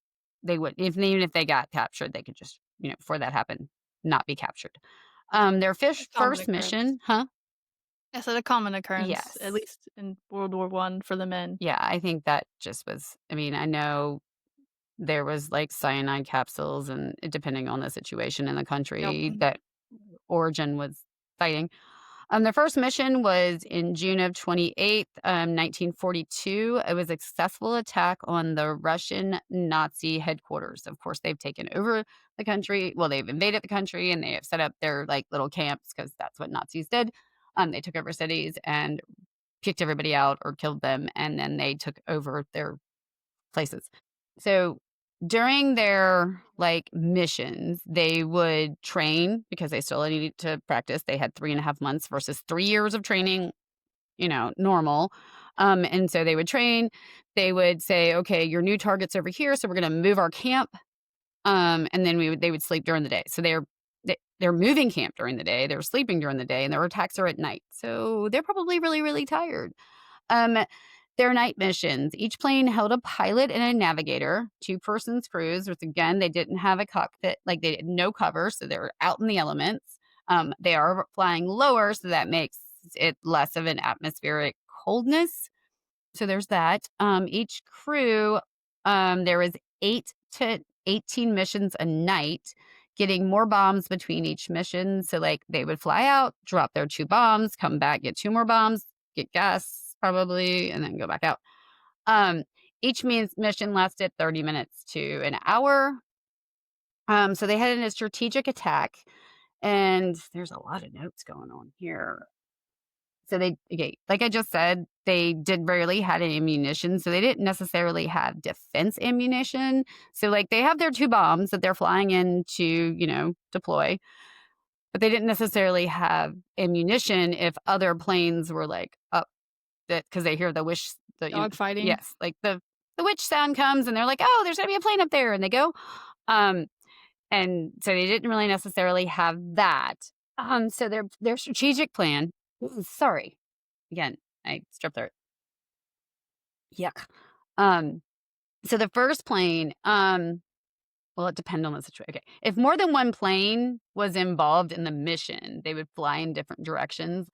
they would, if even if they got captured, they could just, before that happened, not be captured. Their A fish common first occurrence. mission, huh? I said a common occurrence, at Yes. least in World War I for the men. Yeah, I think that just was, I mean, I know there was, like, cyanide capsules and depending on the situation in the Yep. country that Origin was fighting. Their first mission was in June of 28th, 1942. It was a successful attack on the Russian Nazi headquarters. Of course, they've taken over the country. Well, they've invaded the country and they have set up their, like, little camps because that's what Nazis did. They took over cities and kicked everybody out or killed them, and then they took over their places. So during their, like, missions, they would train because they still needed to practice. They had 3.5 months versus 3 years of training, normal. And so they would train. They would say, okay, your new target's over here. So we're going to move our camp. And then they would sleep during the day. So they're moving camp during the day. They're sleeping during the day and their attacks are at night. So they're probably really, really tired. Um, their night missions. Each plane held a pilot and a navigator, two-persons crews, which again, they didn't have a cockpit, like they had no cover, so they were out in the elements. They are flying lower, so that makes it less of an atmospheric coldness. So there's that. Each crew, there was 8 to 18 missions a night, getting more bombs between each mission. So, like, they would fly out, drop their 2 bombs, come back, get 2 more bombs, get gas probably, and then go back out. Um, each mission lasted 30 minutes to an hour. So they had a strategic attack, and there's a lot of notes going on here. So okay, like I just said, they did rarely had any ammunition, so they didn't necessarily have defense ammunition. So, like, they have their 2 bombs that they're flying in to, deploy, but they didn't necessarily have ammunition if other planes were, like, up that because they hear the wish the Dogfighting. yes, like, the witch sound comes and they're like, "Oh, there's gonna be a plane up there," and they go. Um, and so they didn't really necessarily have that. So their strategic plan sorry. Again, I strep throat. Yuck. Um, so the first plane, well, it depends on the situation. Okay. If more than one plane was involved in the mission, they would fly in different directions.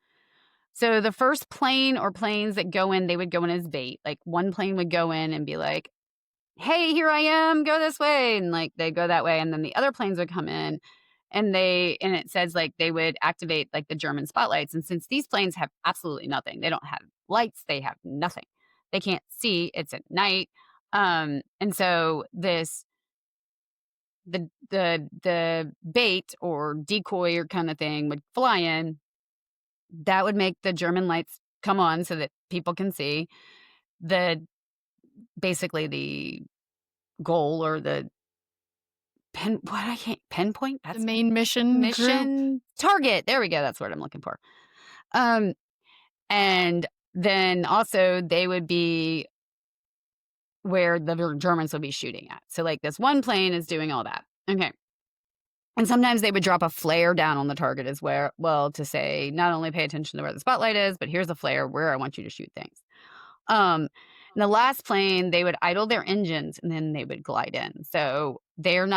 So the first plane or planes that go in, they would go in as bait. Like, one plane would go in and be like, "Hey, here I am, go this way." And, like, they go that way. And then the other planes would come in and it says, like, they would activate, like, the German spotlights. And since these planes have absolutely nothing, they don't have lights, they have nothing. They can't see, it's at night. And so the bait or decoy or kind of thing would fly in. That would make the German lights come on so that people can see. The basically the goal or the pinpoint? The That's main mission group. mission target. There we go. That's what I'm looking for. Um, and then also they would be where the Germans would be shooting at. So, like, this one plane is doing all that. Okay. And sometimes they would drop a flare down on the target as well to say, not only pay attention to where the spotlight is, but here's a flare where I want you to shoot things. Um, and the last plane, they would idle their engines and then they would glide in. So their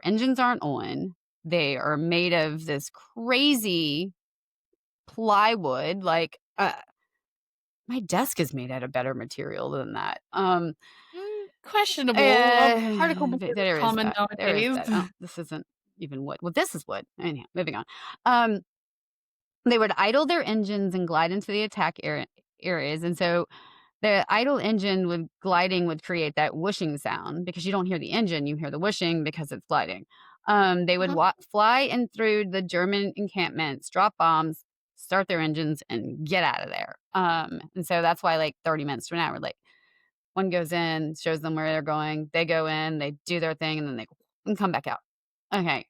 engines aren't on. They are made of this crazy. plywood, like, my desk is made out of better material than that. Questionable. Particle board is There is common that. There is nowadays. that. Oh, this isn't even wood. Well, this is wood. Anyhow, moving on. Um, they would idle their engines and glide into the areas, and so the idle engine would gliding would create that whooshing sound because you don't hear the engine, you hear the whooshing because it's gliding. They would Uh-huh. fly in through the German encampments, drop bombs, start their engines, and get out of there. And so that's why, like 30 minutes from now, we're like, one goes in, shows them where they're going. They go in, they do their thing, and then they and come back out. Okay.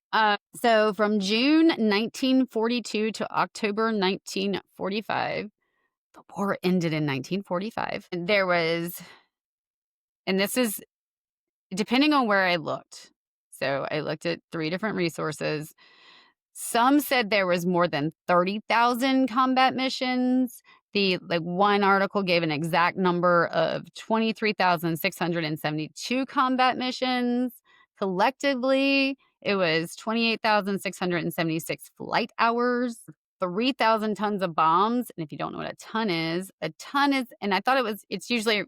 So from June 1942 to October 1945, the war ended in 1945. And there was, and this is depending on where I looked. So I looked at three different resources. Some said there was more than 30,000 combat missions. The like one article gave an exact number of 23,672 combat missions. Collectively, it was 28,676 flight hours, 3,000 tons of bombs. And if you don't know what a ton is, and I thought it's usually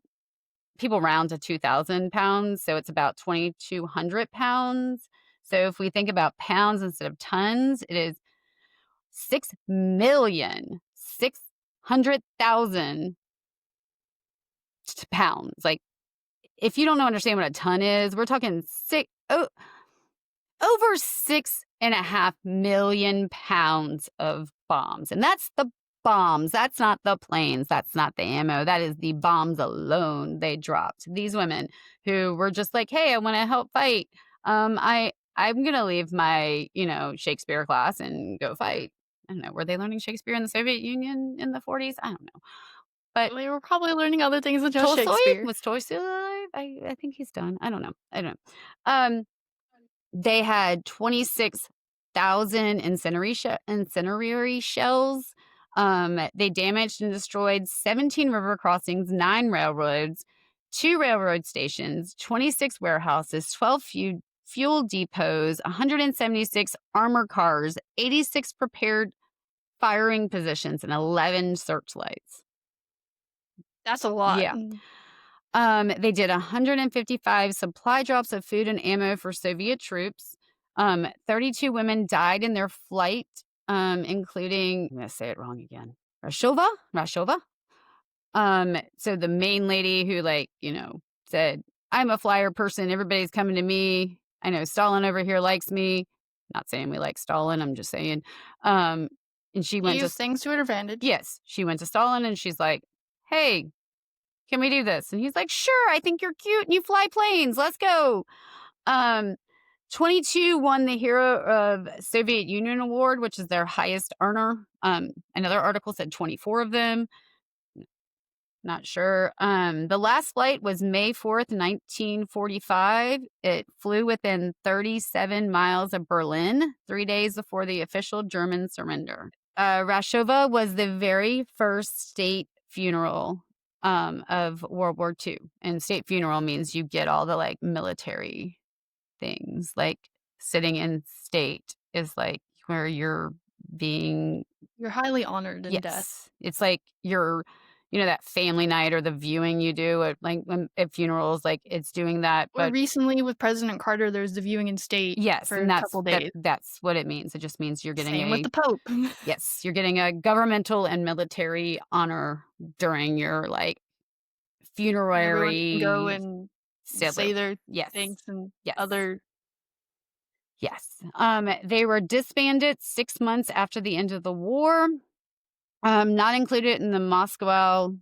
people round to 2,000 pounds. So it's about 2,200 pounds. So if we think about pounds instead of tons, it is 6,600,000 pounds. Like, if you don't know understand what a ton is, we're talking over 6.5 million pounds of bombs. And that's the bombs. That's not the planes. That's not the ammo. That is the bombs alone they dropped. These women who were just like, hey, I want to help fight. I'm gonna leave my, Shakespeare class and go fight. I don't know. Were they learning Shakespeare in the Soviet Union in the 40s? I don't know. But We were probably learning other things than just Tolstoy? Shakespeare. Was Tolstoy alive? I think he's done. I don't know. I don't know. Um, they had 26,000 incendiary shells. They damaged and destroyed 17 river crossings, 9 railroads, 2 railroad stations, 26 warehouses, 12 fuel depots, 176 armor cars, 86 prepared firing positions, and 11 searchlights. That's a lot. Yeah. They did 155 supply drops of food and ammo for Soviet troops. 32 women died in their flight, including, I'm going to say it wrong again, Rashova. So the main lady who, like, said, I'm a flyer person. Everybody's coming to me. I know Stalin over here likes me. Not saying we like Stalin. I'm just saying. Um, and she She went to, used things to her advantage. yes, she went to Stalin and she's like, hey, can we do this? And he's like, sure, I think you're cute and you fly planes. Let's go. Um, 22 won the Hero of Soviet Union Award, which is their highest earner. Another article said 24 of them. Not sure. The last flight was May 4th, 1945. It flew within 37 miles of Berlin, 3 days before the official German surrender. Rashova was the very first state funeral of World War II. And state funeral means you get all the like military things. Like sitting in state is like where you're being, You're highly honored in death. yes. It's like that family night or the viewing you do at like at funerals, like it's doing that. Or But recently with President Carter, there was the viewing in state yes, for and a that's couple days. that's what it means. It just means you're getting Same with a the Pope. yes, you're getting a governmental and military honor during your like And everyone can go funerary and civil. say their Yes. thanks and Yes. other. Yes. They were disbanded 6 months after the end of the war. Not included in the Moscow.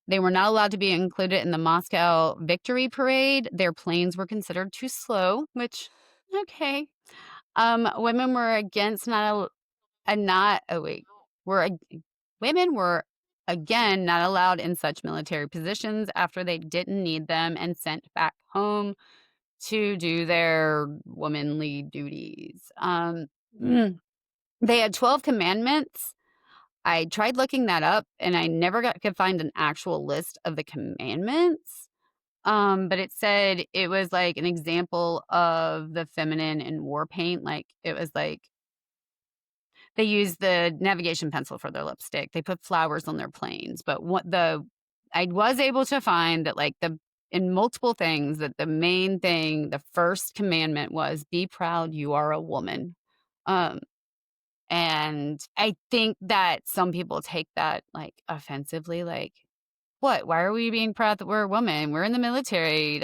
They were not allowed to be included in the Moscow Victory Parade. Their planes were considered too slow, which okay. Women were against not a not oh wait were ag- women were again not allowed in such military positions after they didn't need them and sent back home to do their womanly duties. They had 12 commandments. I tried looking that up and I never could find an actual list of the commandments. But it said it was like an example of the feminine in war paint. Like it was like They use the navigation pencil for their lipstick. They put flowers on their planes, but what the I was able to find that, like, the in multiple things that the main thing, the first commandment was, "Be proud you are a woman." Um, and I think that some people take that, like, offensively, like, "What? Why are we being proud that we're a woman? We're in the military."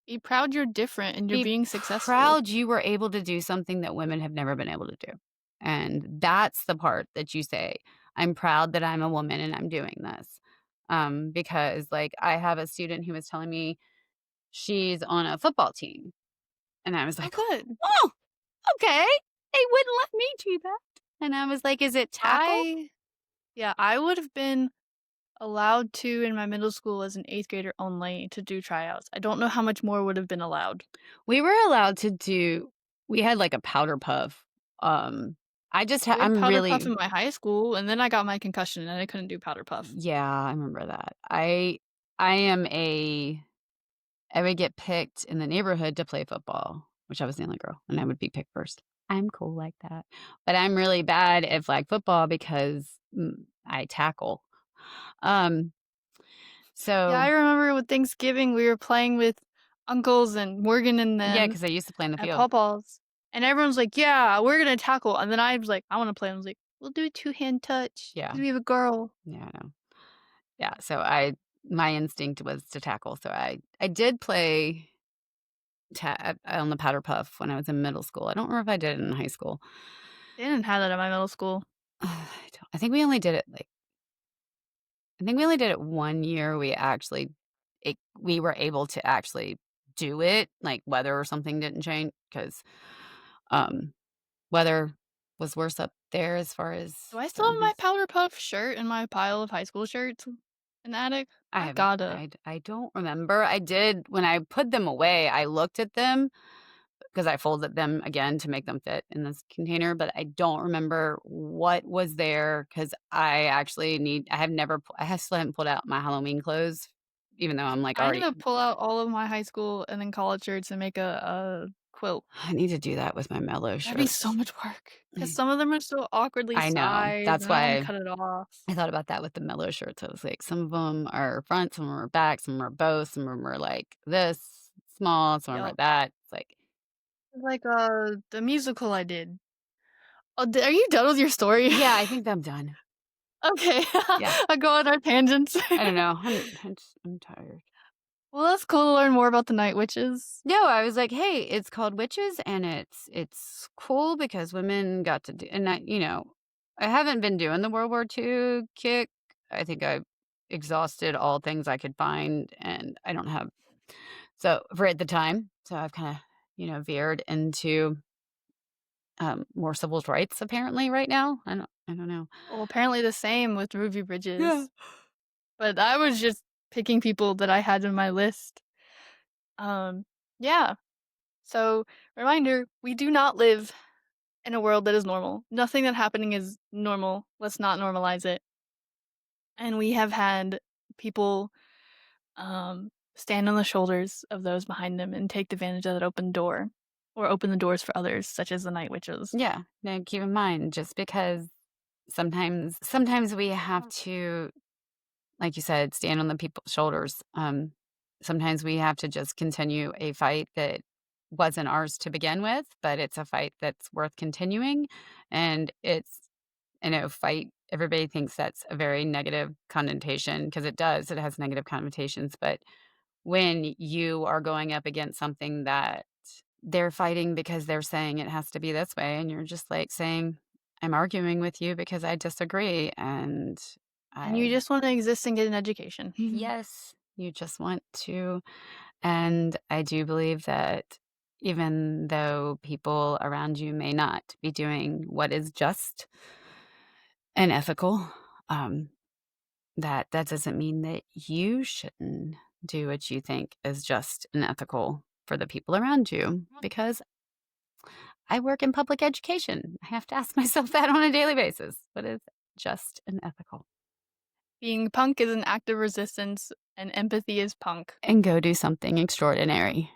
Be proud you're different and you're Be being successful. proud you were able to do something that women have never been able to do. And that's the part that you say, "I'm proud that I'm a woman and I'm doing this." Because, like, I have a student who was telling me she's on a football team, and I was Oh, like, good. "Oh, okay. They wouldn't let me do that." And I was like, "Is it tackle?" I Yeah, I would have been allowed to in my middle school as an 8th grader only to do tryouts. I don't know how much more would have been allowed. We were allowed to do we had, like, a powder puff. I just We had I'm powder puff really in my high school, and then I got my concussion and I couldn't do powder puff. yeah, I remember that. I am a I would get picked in the neighborhood to play football, which I was the only girl, and I would be picked first. I'm cool like that. But I'm really bad at flag football because, I tackle. Um, Yeah, I so remember with Thanksgiving, we were playing with uncles and Morgan and yeah, them because I used to play in the at field. Pawpaw's, and everyone's like, "Yeah, we're gonna tackle," and then I was like, "I wanna play," and I was like, "We'll do a two-hand touch Yeah. because we have a girl." Yeah, I know. Yeah, so I my instinct was to tackle, so I did play on the powder puff when I was in middle school. I don't remember if I did it in high school. They didn't have that at my middle school. I think we only did it, like I think we only did it 1 year. We were able to actually do it, like, weather or something didn't change 'cause, um, weather was worse up there as far as Do I still certain have my things. powder puff shirt in my pile of high school shirts in the attic? I gotta. I don't remember. I did when I put them away, I looked at them because I folded them again to make them fit in this container, but I don't remember what was there because I have still haven't pulled out my Halloween clothes, even though I'm, like, I need already to pull out all of my high school and then college shirts and make a quilt. I need to do that with my mellow That'd be so shirts. much work because Mm. some of them are so awkwardly I know. sized, That's and I wanna why cut it off. I thought about that with the mellow shirts. I was like, some of them are front, some of 'em are back, some of 'em are both, some of 'em are, like, this small, some of 'em are Yep. that. It's like Like, the musical I did. Oh, d are you done with your story? yeah, I think I'm done. Okay. Yeah. I'll go on our tangents. I don't know. I'm tired. Well, that's cool to learn more about the Night Witches. No, I was like, "Hey, it's called Witches, and it's cool because women got to do" and I haven't been doing the World War II kick. I think I've exhausted all things I could find, and I don't have so for at the time, so I've kinda, veered into, more civil rights apparently right now. I don't know. Well, apparently the same with Ruby Yeah. Bridges, but I was just picking people that I had in my list. Um, yeah. So, reminder, we do not live in a world that is normal. Nothing that happening is normal. Let's not normalize it. And we have had people stand on the shoulders of those behind them and take advantage of that open door or open the doors for others, such as the Night Witches. Yeah. Now keep in mind, just because sometimes we have to like you said, stand on the people's shoulders. Sometimes we have to just continue a fight that wasn't ours to begin with, but it's a fight that's worth continuing. And fight, everybody thinks that's a very negative connotation because it does, it has negative connotations. But when you are going up against something that they're fighting because they're saying it has to be this way, and you're just like saying, I'm arguing with you because I disagree. And And you I just want to exist and get an education. Yes, you just want to. And I do believe that even though people around you may not be doing what is just and ethical, um, that doesn't mean that you shouldn't do what you think is just and ethical for the people around you. Because I work in public education. I have to ask myself that on a daily basis. What is just and ethical? Being punk is an act of resistance, and empathy is punk. And go do something extraordinary.